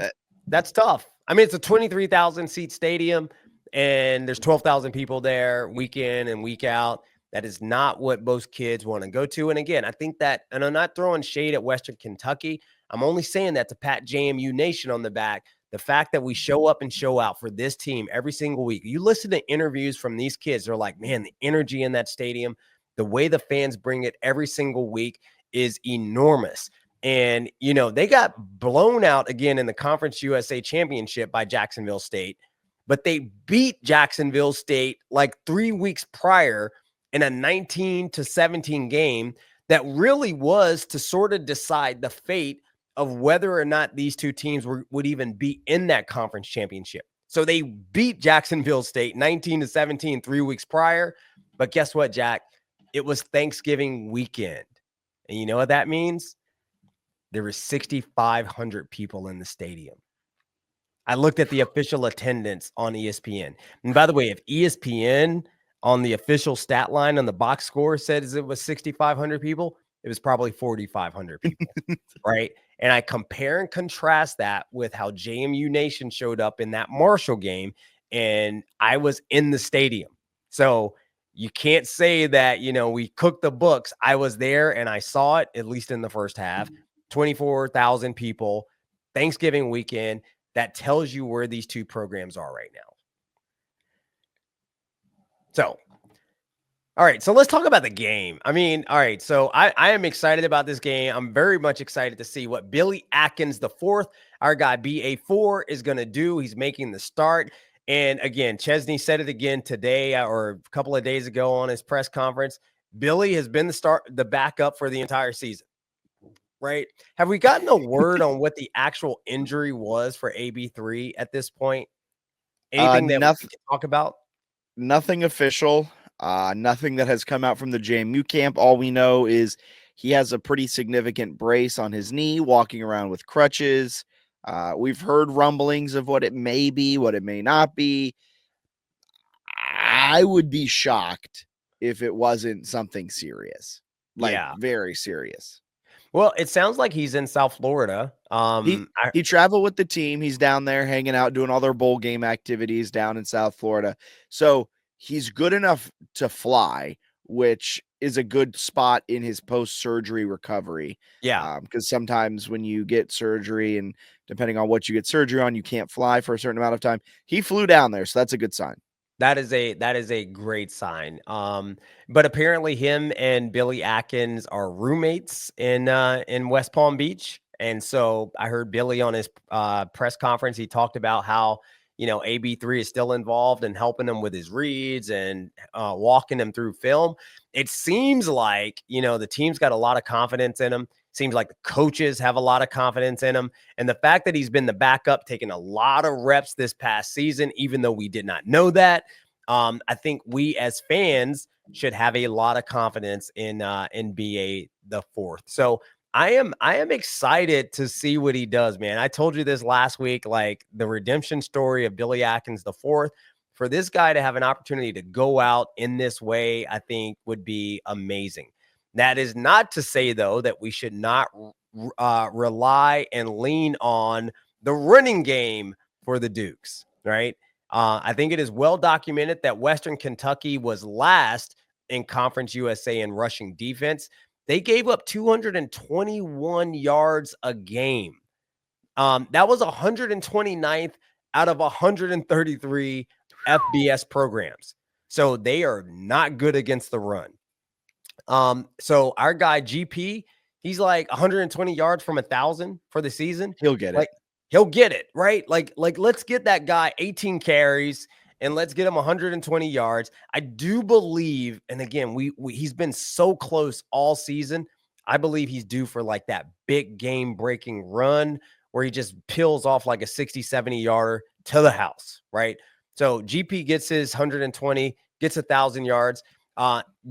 that's tough. I mean, it's a 23,000 seat stadium and there's 12,000 people there week in and week out. That is not what most kids want to go to. And again, I think that, and I'm not throwing shade at Western Kentucky. I'm only saying that to pat JMU Nation on the back. The fact that we show up and show out for this team every single week. You listen to interviews from these kids. They're like, man, the energy in that stadium, the way the fans bring it every single week is enormous. And, they got blown out again in the Conference USA Championship by Jacksonville State, but they beat Jacksonville State like 3 weeks prior in a 19-17 game that really was to sort of decide the fate of whether or not these two teams would even be in that conference championship. So they beat Jacksonville State 19-17 3 weeks prior. But guess what, Jack? It was Thanksgiving weekend. And you know what that means? There were 6,500 people in the stadium. I looked at the official attendance on ESPN. And by the way, if ESPN on the official stat line on the box score says it was 6,500 people. It was probably 4,500 people, right? And I compare and contrast that with how JMU Nation showed up in that Marshall game, and I was in the stadium. So you can't say that, we cooked the books. I was there and I saw it, at least in the first half. 24,000 people, Thanksgiving weekend. That tells you where these two programs are right now. So, all right, so let's talk about the game. I mean, all right, so I am excited about this game. I'm very much excited to see what Billy Atkins IV, our guy BA4, is going to do. He's making the start. And again, Chesney said it again today or a couple of days ago on his press conference. Billy has been the backup for the entire season, right? Have we gotten a word on what the actual injury was for AB3 at this point? Anything that we can talk about? Nothing official. Nothing that has come out from the JMU camp. All we know is he has a pretty significant brace on his knee, walking around with crutches. We've heard rumblings of what it may be, what it may not be. I would be shocked if it wasn't something serious, very serious. Well, it sounds like he's in South Florida. He traveled with the team. He's down there hanging out, doing all their bowl game activities down in South Florida. So he's good enough to fly, which is a good spot in his post-surgery recovery. Yeah. Because sometimes when you get surgery and depending on what you get surgery on, you can't fly for a certain amount of time. He flew down there, so that's a good sign. That is a great sign. But apparently him and Billy Atkins are roommates in West Palm Beach. And so I heard Billy on his press conference. He talked about how, AB3 is still involved in helping him with his reads and walking him through film. It seems like, the team's got a lot of confidence in him. Seems like the coaches have a lot of confidence in him. And the fact that he's been the backup, taking a lot of reps this past season, even though we did not know that, I think we as fans should have a lot of confidence in BA the fourth. So I am excited to see what he does, man. I told you this last week, like the redemption story of Billy Atkins the fourth. For this guy to have an opportunity to go out in this way, I think would be amazing. That is not to say, though, that we should not rely and lean on the running game for the Dukes, right? I think it is well documented that Western Kentucky was last in Conference USA in rushing defense. They gave up 221 yards a game. That was 129th out of 133 FBS programs. So they are not good against the run. So our guy GP, he's like 120 yards from 1,000 for the season. He'll get it. He'll get it, right? Like let's get that guy 18 carries and let's get him 120 yards. I do believe, and again, he's been so close all season. I believe he's due for like that big game breaking run where he just peels off like a 60, 70 yarder to the house, right? So GP gets his 120, gets 1,000 yards.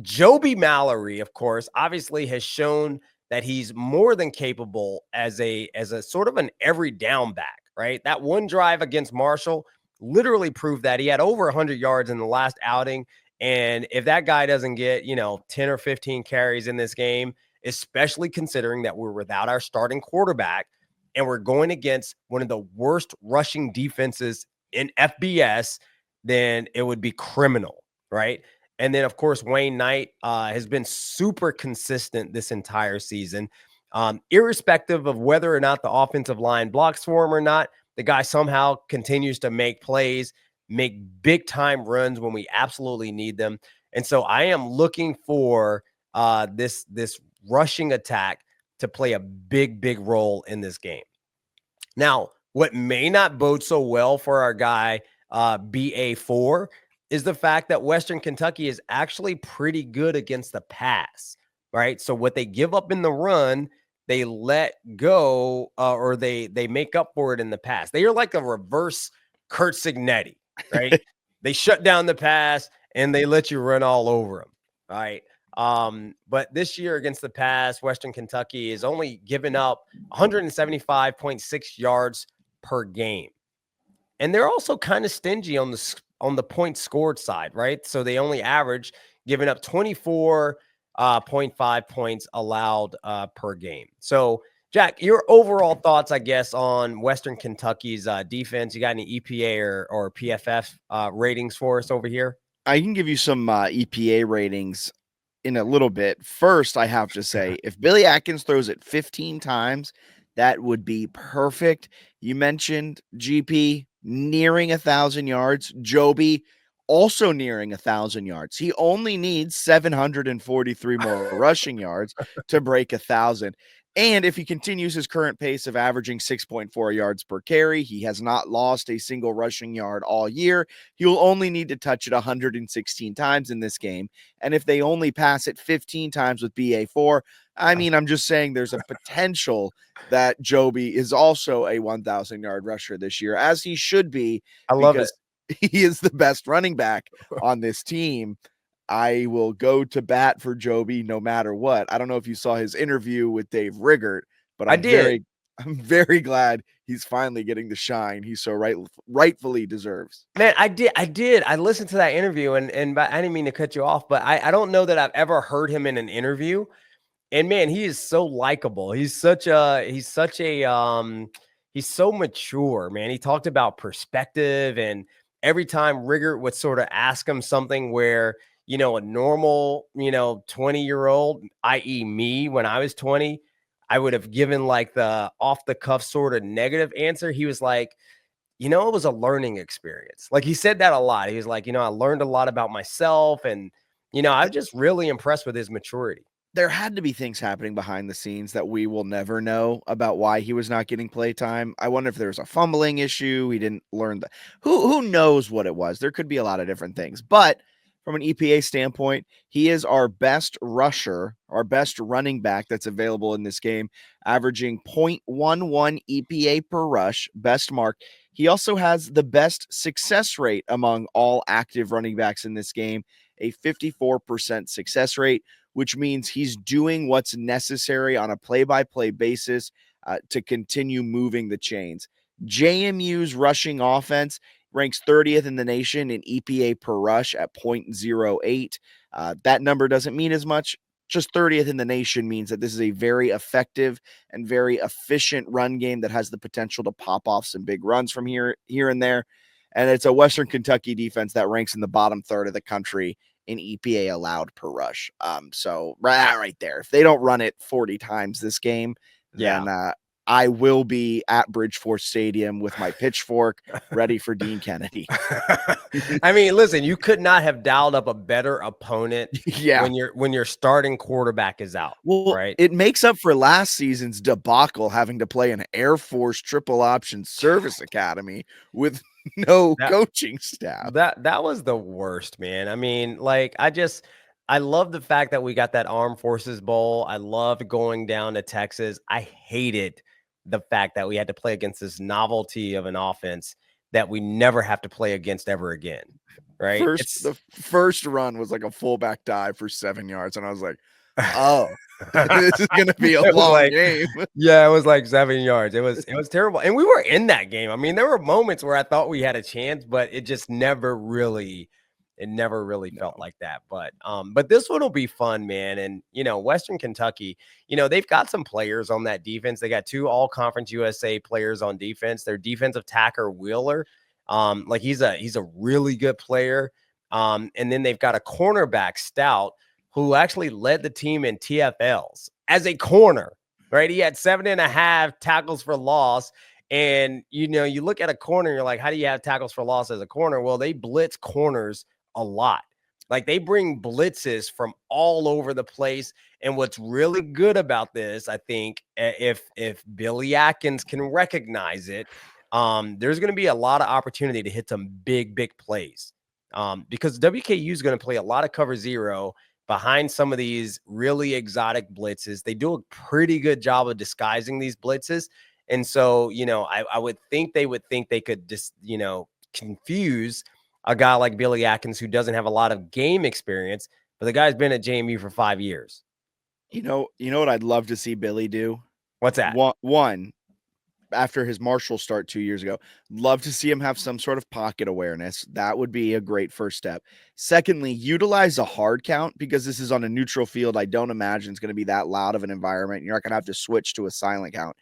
Joby Mallory, of course, obviously has shown that he's more than capable as a sort of an every down back, right? That one drive against Marshall literally proved that. He had over 100 yards in the last outing. And if that guy doesn't get, 10 or 15 carries in this game, especially considering that we're without our starting quarterback and we're going against one of the worst rushing defenses in FBS, then it would be criminal, right? And then, of course, Wayne Knight has been super consistent this entire season. Irrespective of whether or not the offensive line blocks for him or not, the guy somehow continues to make plays, make big-time runs when we absolutely need them. And so I am looking for this rushing attack to play a big, big role in this game. Now, what may not bode so well for our guy BA4 is the fact that Western Kentucky is actually pretty good against the pass, right? So what they give up in the run, they let go or they make up for it in the pass. They are like a reverse Kurt Signetti, right? They shut down the pass and they let you run all over them, right? But this year against the pass, Western Kentucky is only given up 175.6 yards per game. And they're also kind of stingy on on the points scored side, right? So they only average giving up 24.5 points allowed per game. So Jack, your overall thoughts, I guess, on Western Kentucky's defense. You got any EPA or PFF ratings for us over here? I can give you some EPA ratings in a little bit. First, I have to say, if Billy Atkins throws it 15 times, that would be perfect. You mentioned GP nearing 1,000 yards. Joby also nearing 1,000 yards. He only needs 743 more rushing yards to break 1,000. And if he continues his current pace of averaging 6.4 yards per carry, he has not lost a single rushing yard all year. He'll only need to touch it 116 times in this game. And if they only pass it 15 times with BA4, I mean, I'm just saying there's a potential that Joby is also a 1,000-yard rusher this year, as he should be. I love it. He is the best running back on this team. I will go to bat for Joby no matter what. I don't know if you saw his interview with Dave Riggert, but I'm very glad he's finally getting the shine he so rightfully deserves. Man, I did. I listened to that interview, and I didn't mean to cut you off, but I don't know that I've ever heard him in an interview. And man, he is so likable. He's so mature, man. He talked about perspective, and every time Riggert would sort of ask him something where, a normal, 20-year-old, i.e. me when I was 20, I would have given like the off the cuff sort of negative answer. He was like, it was a learning experience. Like he said that a lot. He was like, I learned a lot about myself, and, I'm just really impressed with his maturity. There had to be things happening behind the scenes that we will never know about why he was not getting play time. I wonder if there was a fumbling issue. He didn't learn that. Who knows what it was? There could be a lot of different things, but from an EPA standpoint, he is our best rusher, our best running back that's available in this game, averaging 0.11 EPA per rush, best mark. He also has the best success rate among all active running backs in this game, a 54% success rate, which means he's doing what's necessary on a play-by-play basis to continue moving the chains. JMU's rushing offense ranks 30th in the nation in EPA per rush at 0.08. That number doesn't mean as much. Just 30th in the nation means that this is a very effective and very efficient run game that has the potential to pop off some big runs from here and there. And it's a Western Kentucky defense that ranks in the bottom third of the country in EPA allowed per rush. So right there, if they don't run it 40 times this game, then I will be at Bridgeforth Stadium with my pitchfork ready for Dean Kennedy. I mean, listen, you could not have dialed up a better opponent when your starting quarterback is out. Well, right? It makes up for last season's debacle having to play an Air Force triple option service academy with no coaching staff. That was the worst, man. I mean, I love the fact that we got that Armed Forces Bowl. I loved going down to Texas. I hated the fact that we had to play against this novelty of an offense that we never have to play against ever again. Right. The first run was like a fullback dive for 7 yards. And I was like, oh, this is going to be a long game. Yeah, it was like 7 yards. It was terrible. And we were in that game. I mean, there were moments where I thought we had a chance, but it just never really felt like that. But this one will be fun, man. And, Western Kentucky, they've got some players on that defense. They got 2 All-Conference USA players on defense. Their defensive tackle Wheeler, he's a really good player. And then they've got a cornerback Stout who actually led the team in TFLs as a corner, right? He had 7.5 tackles for loss. And, you look at a corner, you're like, how do you have tackles for loss as a corner? Well, they blitz corners a lot. Like they bring blitzes from all over the place. And what's really good about this, I think, if Billy Atkins can recognize it, there's going to be a lot of opportunity to hit some big plays. Because WKU is going to play a lot of cover zero behind some of these really exotic blitzes. They do a pretty good job of disguising these blitzes. And so, I would think they could just, confuse a guy like Billy Atkins who doesn't have a lot of game experience, but the guy's been at JMU for 5 years. You know what I'd love to see Billy do? What's that? One, after his Marshall start 2 years ago. Love to see him have some sort of pocket awareness. That would be a great first step. Secondly, utilize a hard count because this is on a neutral field. I don't imagine it's going to be that loud of an environment. You're not going to have to switch to a silent count.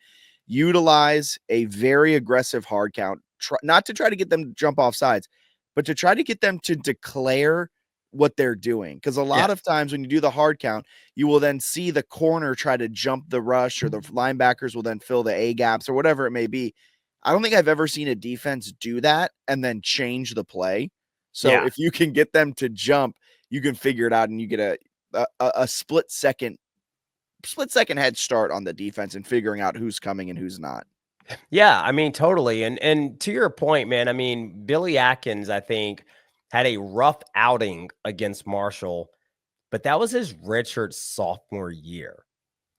Utilize a very aggressive hard count, not to try to get them to jump off sides, but to try to get them to declare what they're doing. Because a lot of times when you do the hard count, you will then see the corner try to jump the rush, or the linebackers will then fill the A gaps or whatever it may be. I don't think I've ever seen a defense do that and then change the play. So if you can get them to jump, you can figure it out and you get a split second head start on the defense and figuring out who's coming and who's not. Yeah, I mean, totally. And to your point, man, I mean, Billy Atkins, I think, had a rough outing against Marshall, but that was his redshirt sophomore year.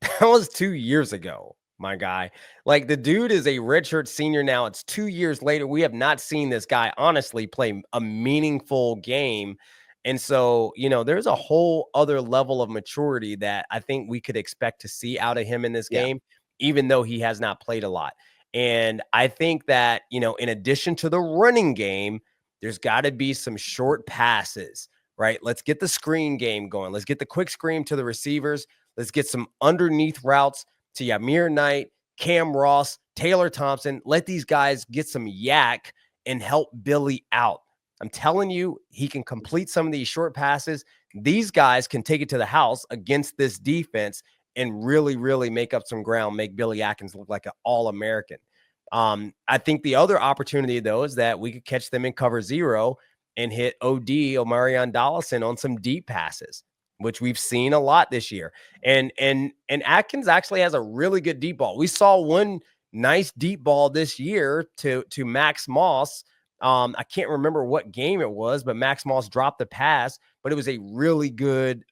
That was 2 years ago, my guy. Like, the dude is a redshirt senior now. It's 2 years later. We have not seen this guy honestly play a meaningful game. And so, there's a whole other level of maturity that I think we could expect to see out of him in this game, even though he has not played a lot. And I think that, in addition to the running game, there's got to be some short passes, right? Let's get the screen game going. Let's get the quick screen to the receivers. Let's get some underneath routes to Yamir Knight, Cam Ross, Taylor Thompson. Let these guys get some yak and help Billy out. I'm telling you, he can complete some of these short passes. These guys can take it to the house against this defense and really, really make up some ground, make Billy Atkins look like an All-American. I think the other opportunity, though, is that we could catch them in cover zero and hit Omarion Dollison on some deep passes, which we've seen a lot this year. And Atkins actually has a really good deep ball. We saw one nice deep ball this year to Max Moss. I can't remember what game it was, but Max Moss dropped the pass, but it was a really good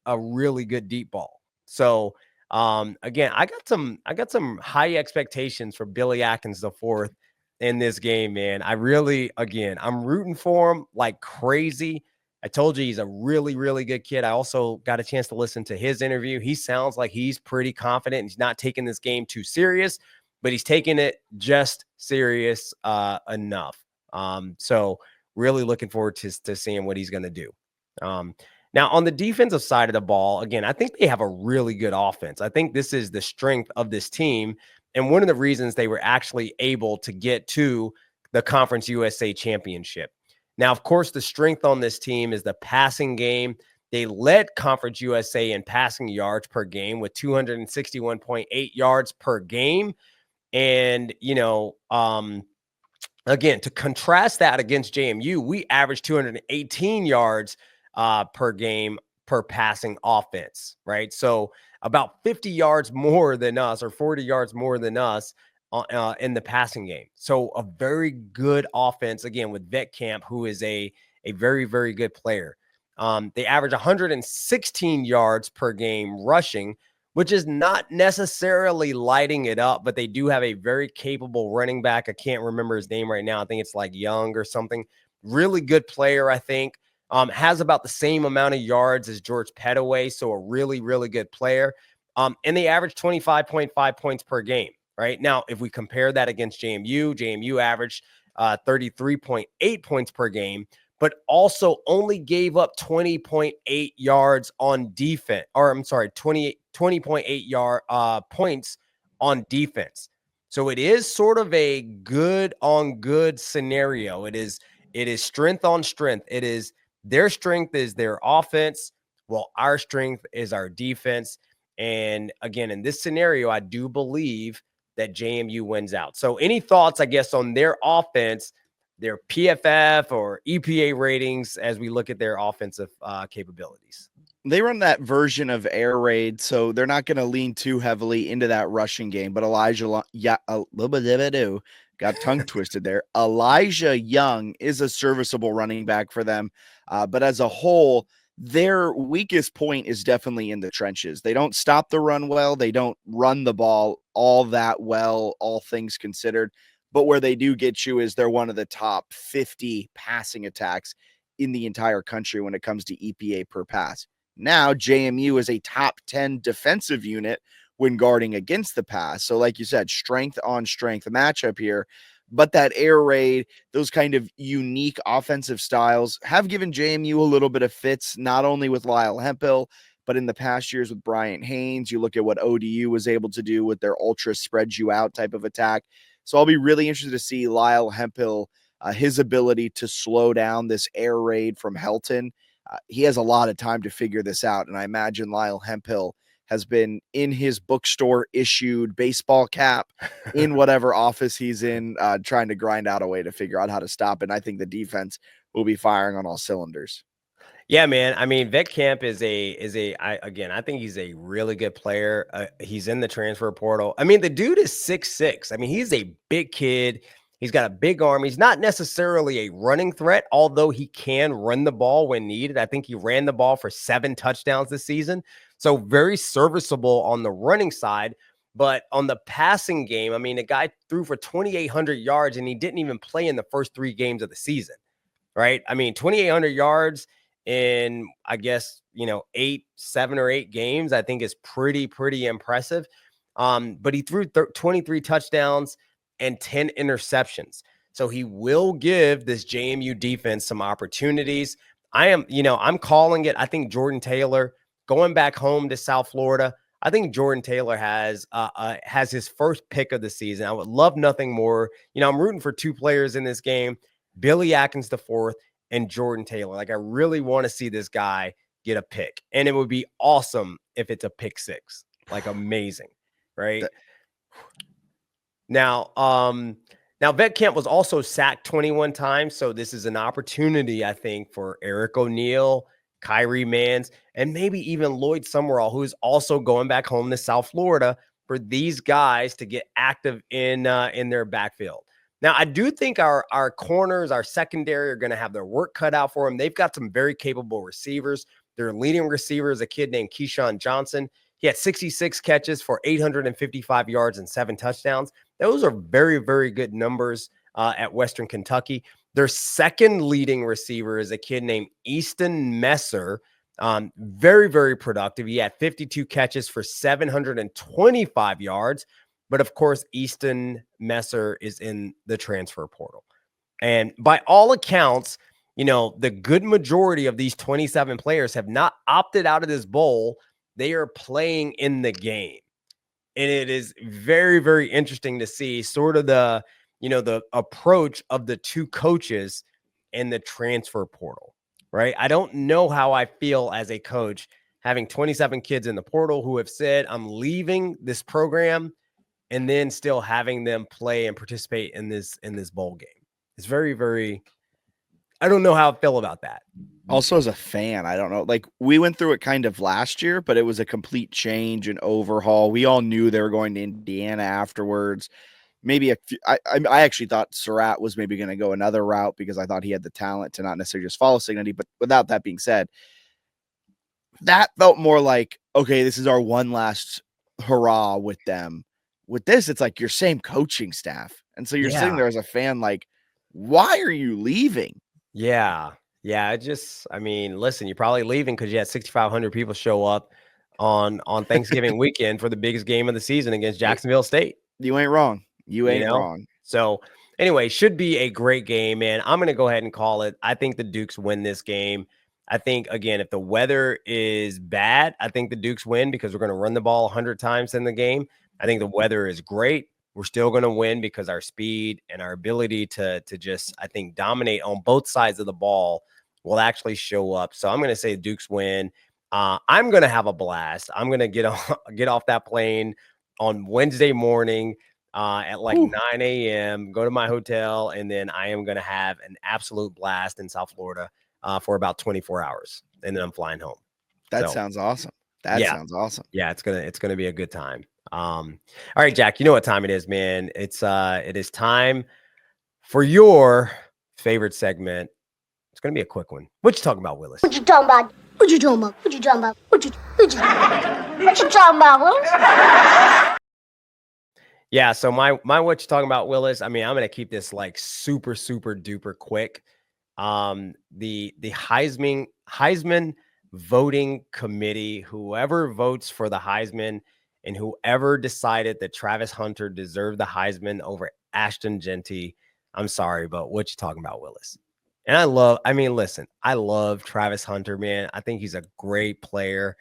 deep ball. So again, I got some high expectations for Billy Atkins the fourth in this game, man. I'm rooting for him like crazy. I told you he's a really, really good kid. I also got a chance to listen to his interview. He sounds like he's pretty confident. He's not taking this game too serious, but he's taking it just serious enough. So really looking forward to seeing what he's going to do. Now, on the defensive side of the ball, again, I think they have a really good offense. I think this is the strength of this team, and one of the reasons they were actually able to get to the Conference USA Championship. Now, of course, the strength on this team is the passing game. They led Conference USA in passing yards per game with 261.8 yards per game. And, again, to contrast that against JMU, we averaged 218 yards per game per passing offense, right? So about 50 yards more than us, or 40 yards more than us in the passing game. So a very good offense, again, with Vetkamp, who is a very, very good player. They average 116 yards per game rushing, which is not necessarily lighting it up, but they do have a very capable running back. I can't remember his name right now. I think it's like Young or something. Really good player, I think. Has about the same amount of yards as George Pettaway, so a really, really good player. And they average 25.5 points per game, right? Now, if we compare that against JMU averaged 33.8 points per game, but also only gave up 20.8 yards on defense, or I'm sorry, 20.8 points on defense. So it is sort of a good on good scenario. It is strength on strength. It is their strength is their offense, while our strength is our defense. And again, in this scenario, I do believe that JMU wins out. So any thoughts, I guess, on their offense, their PFF or EPA ratings as we look at their offensive capabilities? They run that version of air raid, so they're not going to lean too heavily into that rushing game. But got tongue twisted there. Elijah Young is a serviceable running back for them. But as a whole, their weakest point is definitely in the trenches. They don't stop the run well. They don't run the ball all that well, all things considered. But where they do get you is they're one of the top 50 passing attacks in the entire country when it comes to EPA per pass. Now, JMU is a top 10 defensive unit when guarding against the pass. So like you said, strength on strength matchup here. But that air raid, those kind of unique offensive styles have given JMU a little bit of fits, not only with Lyle Hemphill, but in the past years with Bryant Haynes. You look at what ODU was able to do with their ultra spread you out type of attack. So I'll be really interested to see Lyle Hemphill, his ability to slow down this air raid from Helton. He has a lot of time to figure this out. And I imagine Lyle Hemphill has been in his bookstore issued baseball cap in whatever office he's in, trying to grind out a way to figure out how to stop it. And I think the defense will be firing on all cylinders. Yeah, man. I mean, Vic Camp I think he's a really good player. He's in the transfer portal. I mean, the dude is 6'6". I mean, he's a big kid. He's got a big arm. He's not necessarily a running threat, although he can run the ball when needed. I think he ran the ball for 7 touchdowns this season. So very serviceable on the running side. But on the passing game, I mean, the guy threw for 2,800 yards and he didn't even play in the first 3 games of the season, right? I mean, 2,800 yards in, I guess, 7 or 8 games, I think is pretty impressive. But he threw 23 touchdowns and 10 interceptions. So he will give this JMU defense some opportunities. I'm calling it. I think Jordan Taylor going back home to South Florida, I think Jordan Taylor has his first pick of the season. I would love nothing more. I'm rooting for 2 players in this game, Billy Atkins IV and Jordan Taylor. Like, I really want to see this guy get a pick. And it would be awesome if it's a pick 6. Like, amazing, right? Now Vet Camp was also sacked 21 times. So this is an opportunity, I think, for Eric O'Neal, Kyrie Mans, and maybe even Lloyd Summerall, who is also going back home to South Florida, for these guys to get active in their backfield. Now, I do think our corners, our secondary, are going to have their work cut out for them. They've got some very capable receivers. Their leading receiver is a kid named Keyshawn Johnson. He had 66 catches for 855 yards and 7 touchdowns. Those are very, very good numbers at Western Kentucky. Their second leading receiver is a kid named Easton Messer. Very, very productive. He had 52 catches for 725 yards. But of course, Easton Messer is in the transfer portal. And by all accounts, the good majority of these 27 players have not opted out of this bowl. They are playing in the game. And it is very, very interesting to see sort of the approach of the 2 coaches in the transfer portal, right? I don't know how I feel as a coach having 27 kids in the portal who have said, I'm leaving this program, and then still having them play and participate in this bowl game. It's very, very, I don't know how I feel about that. Also, as a fan, I don't know. Like, we went through it kind of last year, but it was a complete change and overhaul. We all knew they were going to Indiana afterwards. Maybe I actually thought Surratt was maybe going to go another route because I thought he had the talent to not necessarily just follow Signity. But without that being said, that felt more like, okay, this is our one last hurrah with them. With this, it's like your same coaching staff. And so you're sitting there as a fan like, why are you leaving? Yeah. Listen, you're probably leaving because you had 6,500 people show up on Thanksgiving weekend for the biggest game of the season against Jacksonville State. You ain't wrong. You ain't wrong. So anyway, should be a great game, man. I'm going to go ahead and call it. I think the Dukes win this game. I think, again, if the weather is bad, I think the Dukes win because we're going to run the ball 100 times in the game. I think the weather is great. We're still going to win because our speed and our ability to just, I think, dominate on both sides of the ball will actually show up. So I'm going to say Dukes win. I'm going to have a blast. I'm going to get off that plane on Wednesday morning at like 9 a.m., go to my hotel, and then I am going to have an absolute blast in South Florida for about 24 hours. And then I'm flying home. That sounds awesome. That sounds awesome. Yeah, it's gonna be a good time. All right, Jack, you know what time it is, man. It is time for your favorite segment. It's gonna be a quick one. What you talking about, Willis? What you talking about? What you talking about? What you talking about? What you talking about, Willis? Yeah, so my what you talking about, Willis? I mean, I'm gonna keep this like super, super duper quick. The Heisman voting committee, whoever votes for the Heisman And whoever decided that Travis Hunter deserved the Heisman over Ashton Genty, I'm sorry, but what you talking about, Willis? And I love Travis Hunter, man. I think he's a great player.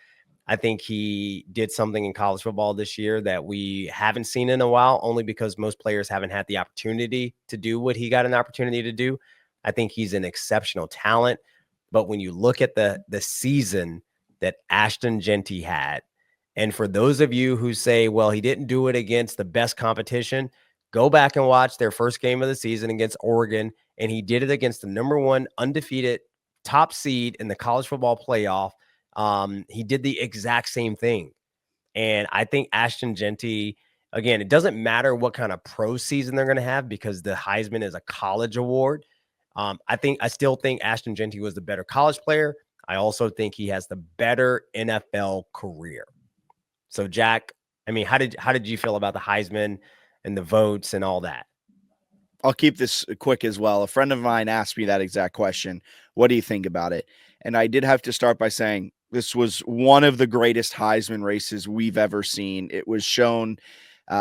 I think he did something in college football this year that we haven't seen in a while, only because most players haven't had the opportunity to do what he got an opportunity to do. I think he's an exceptional talent. But when you look at the season that Ashton Genty had, and for those of you who say, well, he didn't do it against the best competition, go back and watch their first game of the season against Oregon, and he did it against the number one undefeated top seed in the college football playoff. He did the exact same thing. And I think Ashton Genty, again, it doesn't matter what kind of pro season they're going to have because the Heisman is a college award. I still think Ashton Genty was the better college player. I also think he has the better NFL career. So, Jack, I mean, how did you feel about the Heisman and the votes and all that? I'll keep this quick as well. A friend of mine asked me that exact question. What do you think about it? And I did have to start by saying this was one of the greatest Heisman races we've ever seen. It was shown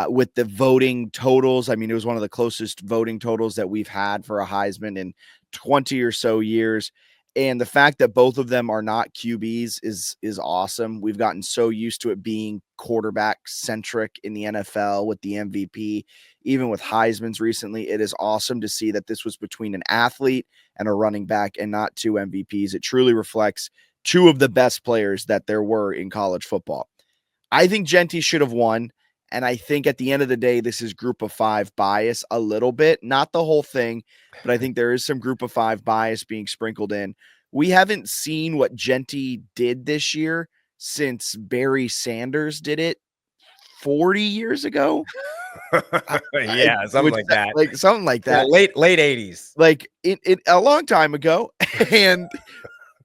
with the voting totals. I mean, it was one of the closest voting totals that we've had for a Heisman in 20 or so years. And the fact that both of them are not QBs is awesome. We've gotten so used to it being quarterback centric in the NFL with the MVP, even with Heisman's recently. It is awesome to see that this was between an athlete and a running back and not two MVPs. It truly reflects two of the best players that there were in college football. I think Genty should have won. And I think at the end of the day, this is group of five bias a little bit, not the whole thing, but I think there is some group of five bias being sprinkled in. We haven't seen what Genty did this year since Barry Sanders did it 40 years ago. Yeah, something like that. Like something like that. Yeah, late 80s. Like it a long time ago.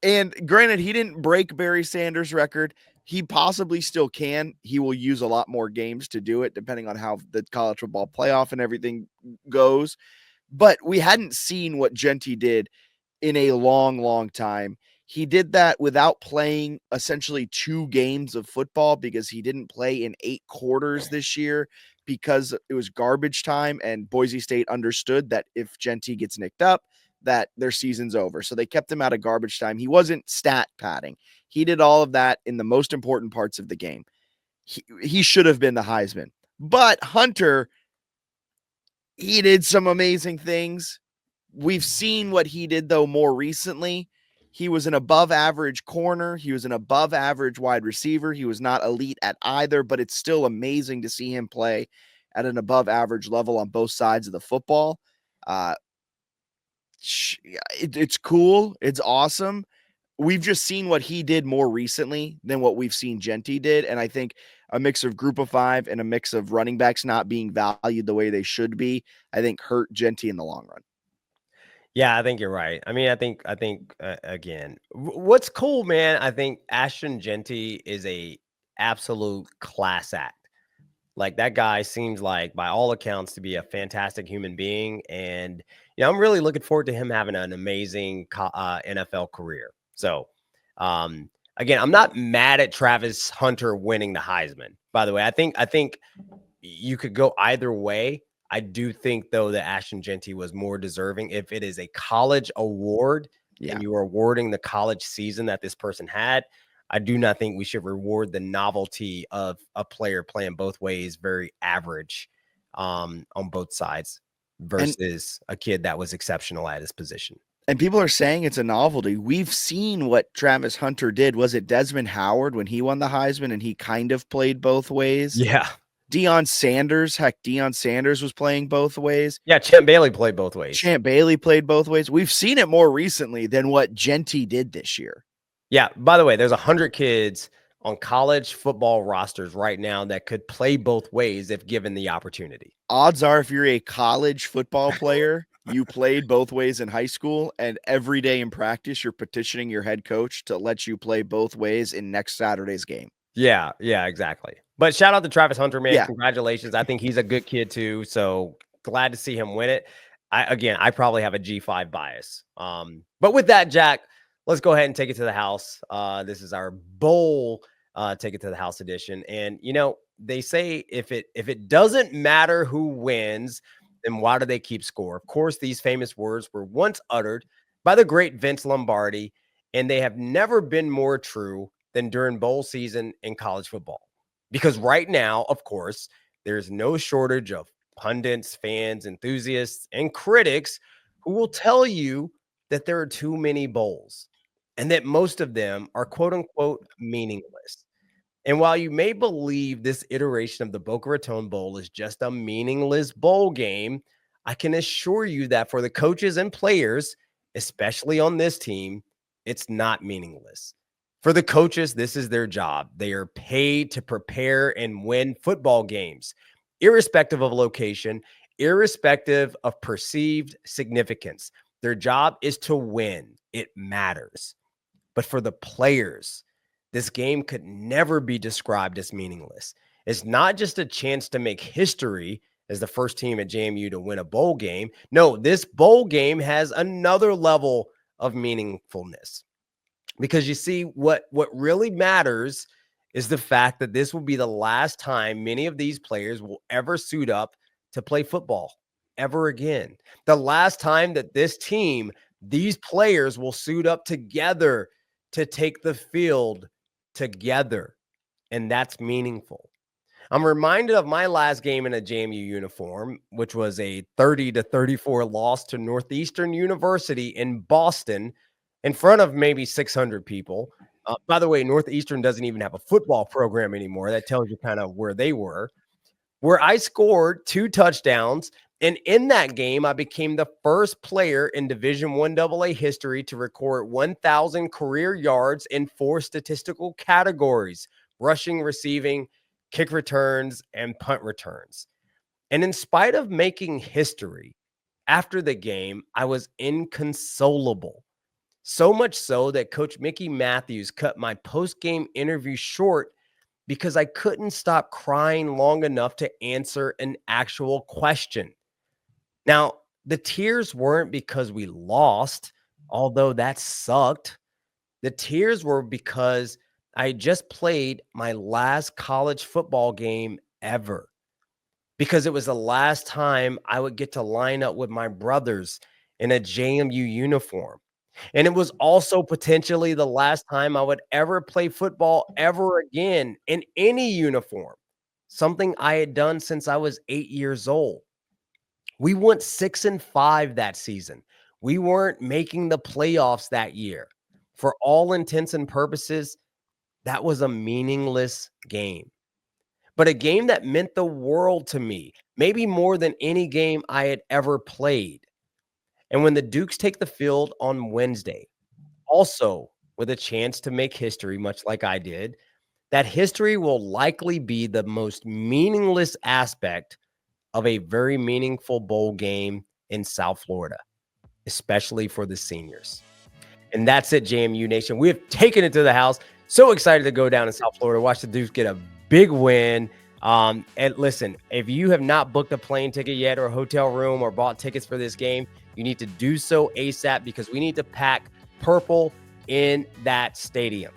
And granted, he didn't break Barry Sanders' record. He possibly still can. He will use a lot more games to do it, depending on how the college football playoff and everything goes. But we hadn't seen what Genty did in a long, long time. He did that without playing essentially 2 games of football because he didn't play in 8 quarters this year because it was garbage time, and Boise State understood that if Genty gets nicked up, that their season's over. So they kept him out of garbage time. He wasn't stat padding. He did all of that in the most important parts of the game. He should have been the Heisman. But Hunter, he did some amazing things. We've seen what he did, though, more recently. He was an above average corner. He was an above average wide receiver. He was not elite at either, but it's still amazing to see him play at an above average level on both sides of the football. It's cool. It's awesome. We've just seen what he did more recently than what we've seen Genty did. And I think a mix of group of five and a mix of running backs not being valued the way they should be, I think hurt Genty in the long run. Yeah, I think you're right. I mean, I think again, what's cool, man, I think Ashton Genty is a absolute class act. Like, that guy seems like, by all accounts, to be a fantastic human being. And, I'm really looking forward to him having an amazing NFL career. So, again, I'm not mad at Travis Hunter winning the Heisman. By the way, I think you could go either way. I do think, though, that Ashton Genty was more deserving. If it is a college award and you are awarding the college season that this person had, I do not think we should reward the novelty of a player playing both ways, very average on both sides, versus a kid that was exceptional at his position. And people are saying it's a novelty. We've seen what Travis Hunter did. Was it Desmond Howard when he won the Heisman and he kind of played both ways? Yeah. Deion Sanders was playing both ways. Yeah, Champ Bailey played both ways. We've seen it more recently than what Genty did this year. Yeah, by the way, there's 100 kids on college football rosters right now that could play both ways if given the opportunity. Odds are, if you're a college football player, you played both ways in high school, and every day in practice, you're petitioning your head coach to let you play both ways in next Saturday's game. Yeah, exactly. But shout out to Travis Hunter, man. Yeah. Congratulations. I think he's a good kid too. So glad to see him win it. I probably have a G5 bias. But with that, Jack, let's go ahead and take it to the house. This is our bowl take it to the house edition. And, they say if it doesn't matter who wins, then why do they keep score? Of course, these famous words were once uttered by the great Vince Lombardi, and they have never been more true than during bowl season in college football. Because right now, of course, there's no shortage of pundits, fans, enthusiasts, and critics who will tell you that there are too many bowls and that most of them are quote unquote meaningless. And while you may believe this iteration of the Boca Raton Bowl is just a meaningless bowl game, I can assure you that for the coaches and players, especially on this team, it's not meaningless. For the coaches, this is their job. They are paid to prepare and win football games, irrespective of location, irrespective of perceived significance. Their job is to win. It matters. But for the players, this game could never be described as meaningless. It's not just a chance to make history as the first team at JMU to win a bowl game. No, this bowl game has another level of meaningfulness. Because you see, what really matters is the fact that this will be the last time many of these players will ever suit up to play football ever again. The last time that this team, these players will suit up together to take the field together. And that's meaningful. I'm reminded of my last game in a JMU uniform, which was a 30-34 loss to Northeastern University in Boston in front of maybe 600 people. By the way, Northeastern doesn't even have a football program anymore. That tells you kind of where they were, where I scored 2 touchdowns. And in that game, I became the first player in Division I AA history to record 1,000 career yards in 4 statistical categories: rushing, receiving, kick returns, and punt returns. And in spite of making history, after the game, I was inconsolable. So much so that Coach Mickey Matthews cut my post-game interview short because I couldn't stop crying long enough to answer an actual question. Now, the tears weren't because we lost, although that sucked. The tears were because I had just played my last college football game ever. Because it was the last time I would get to line up with my brothers in a JMU uniform. And it was also potentially the last time I would ever play football ever again in any uniform, something I had done since I was 8 years old. We went 6-5 that season. We weren't making the playoffs that year. For all intents and purposes, that was a meaningless game. But a game that meant the world to me, maybe more than any game I had ever played. And when the Dukes take the field on Wednesday, also with a chance to make history, much like I did, that history will likely be the most meaningless aspect of a very meaningful bowl game in South Florida, especially for the seniors. And that's it, JMU Nation. We have taken it to the house. So excited to go down in South Florida, watch the Dukes get a big win. And listen, if you have not booked a plane ticket yet or a hotel room or bought tickets for this game, you need to do so ASAP because we need to pack purple in that stadium.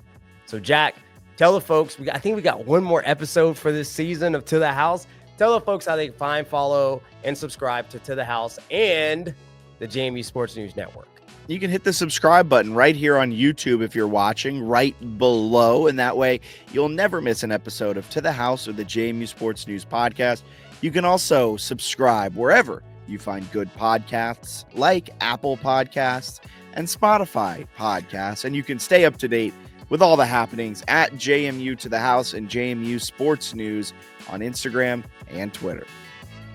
So, Jack, tell the folks, I think we got one more episode for this season of To The House. Tell the folks how they can find, follow, and subscribe to The House and the JMU Sports News Network. You can hit the subscribe button right here on YouTube if you're watching, right below. And that way you'll never miss an episode of To The House or the JMU Sports News Podcast. You can also subscribe wherever you find good podcasts like Apple Podcasts and Spotify podcasts. And you can stay up to date with all the happenings at JMU To The House and JMU Sports News on Instagram and Twitter.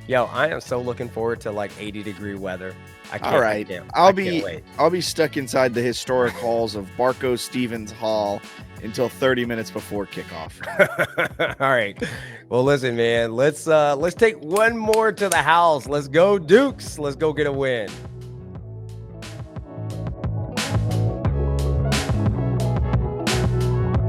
Yo, I am so looking forward to like 80-degree weather. All right, I'll be stuck inside the historic halls of Barco Stevens Hall until 30 minutes before kickoff. All right. Well, listen, man, let's take one more to the house. Let's go, Dukes. Let's go get a win.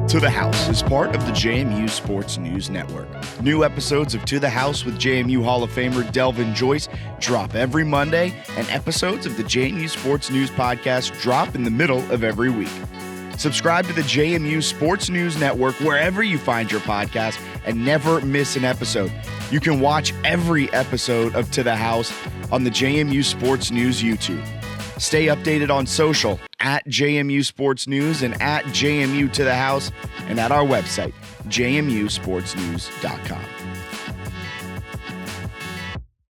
To The House is part of the JMU Sports News Network. New episodes of To The House with JMU Hall of Famer Delvin Joyce drop every Monday, and episodes of the JMU Sports News Podcast drop in the middle of every week. Subscribe to the JMU Sports News Network wherever you find your podcast and never miss an episode. You can watch every episode of To the House on the JMU Sports News YouTube. Stay updated on social at JMU Sports News and at JMU To the House and at our website, jmusportsnews.com.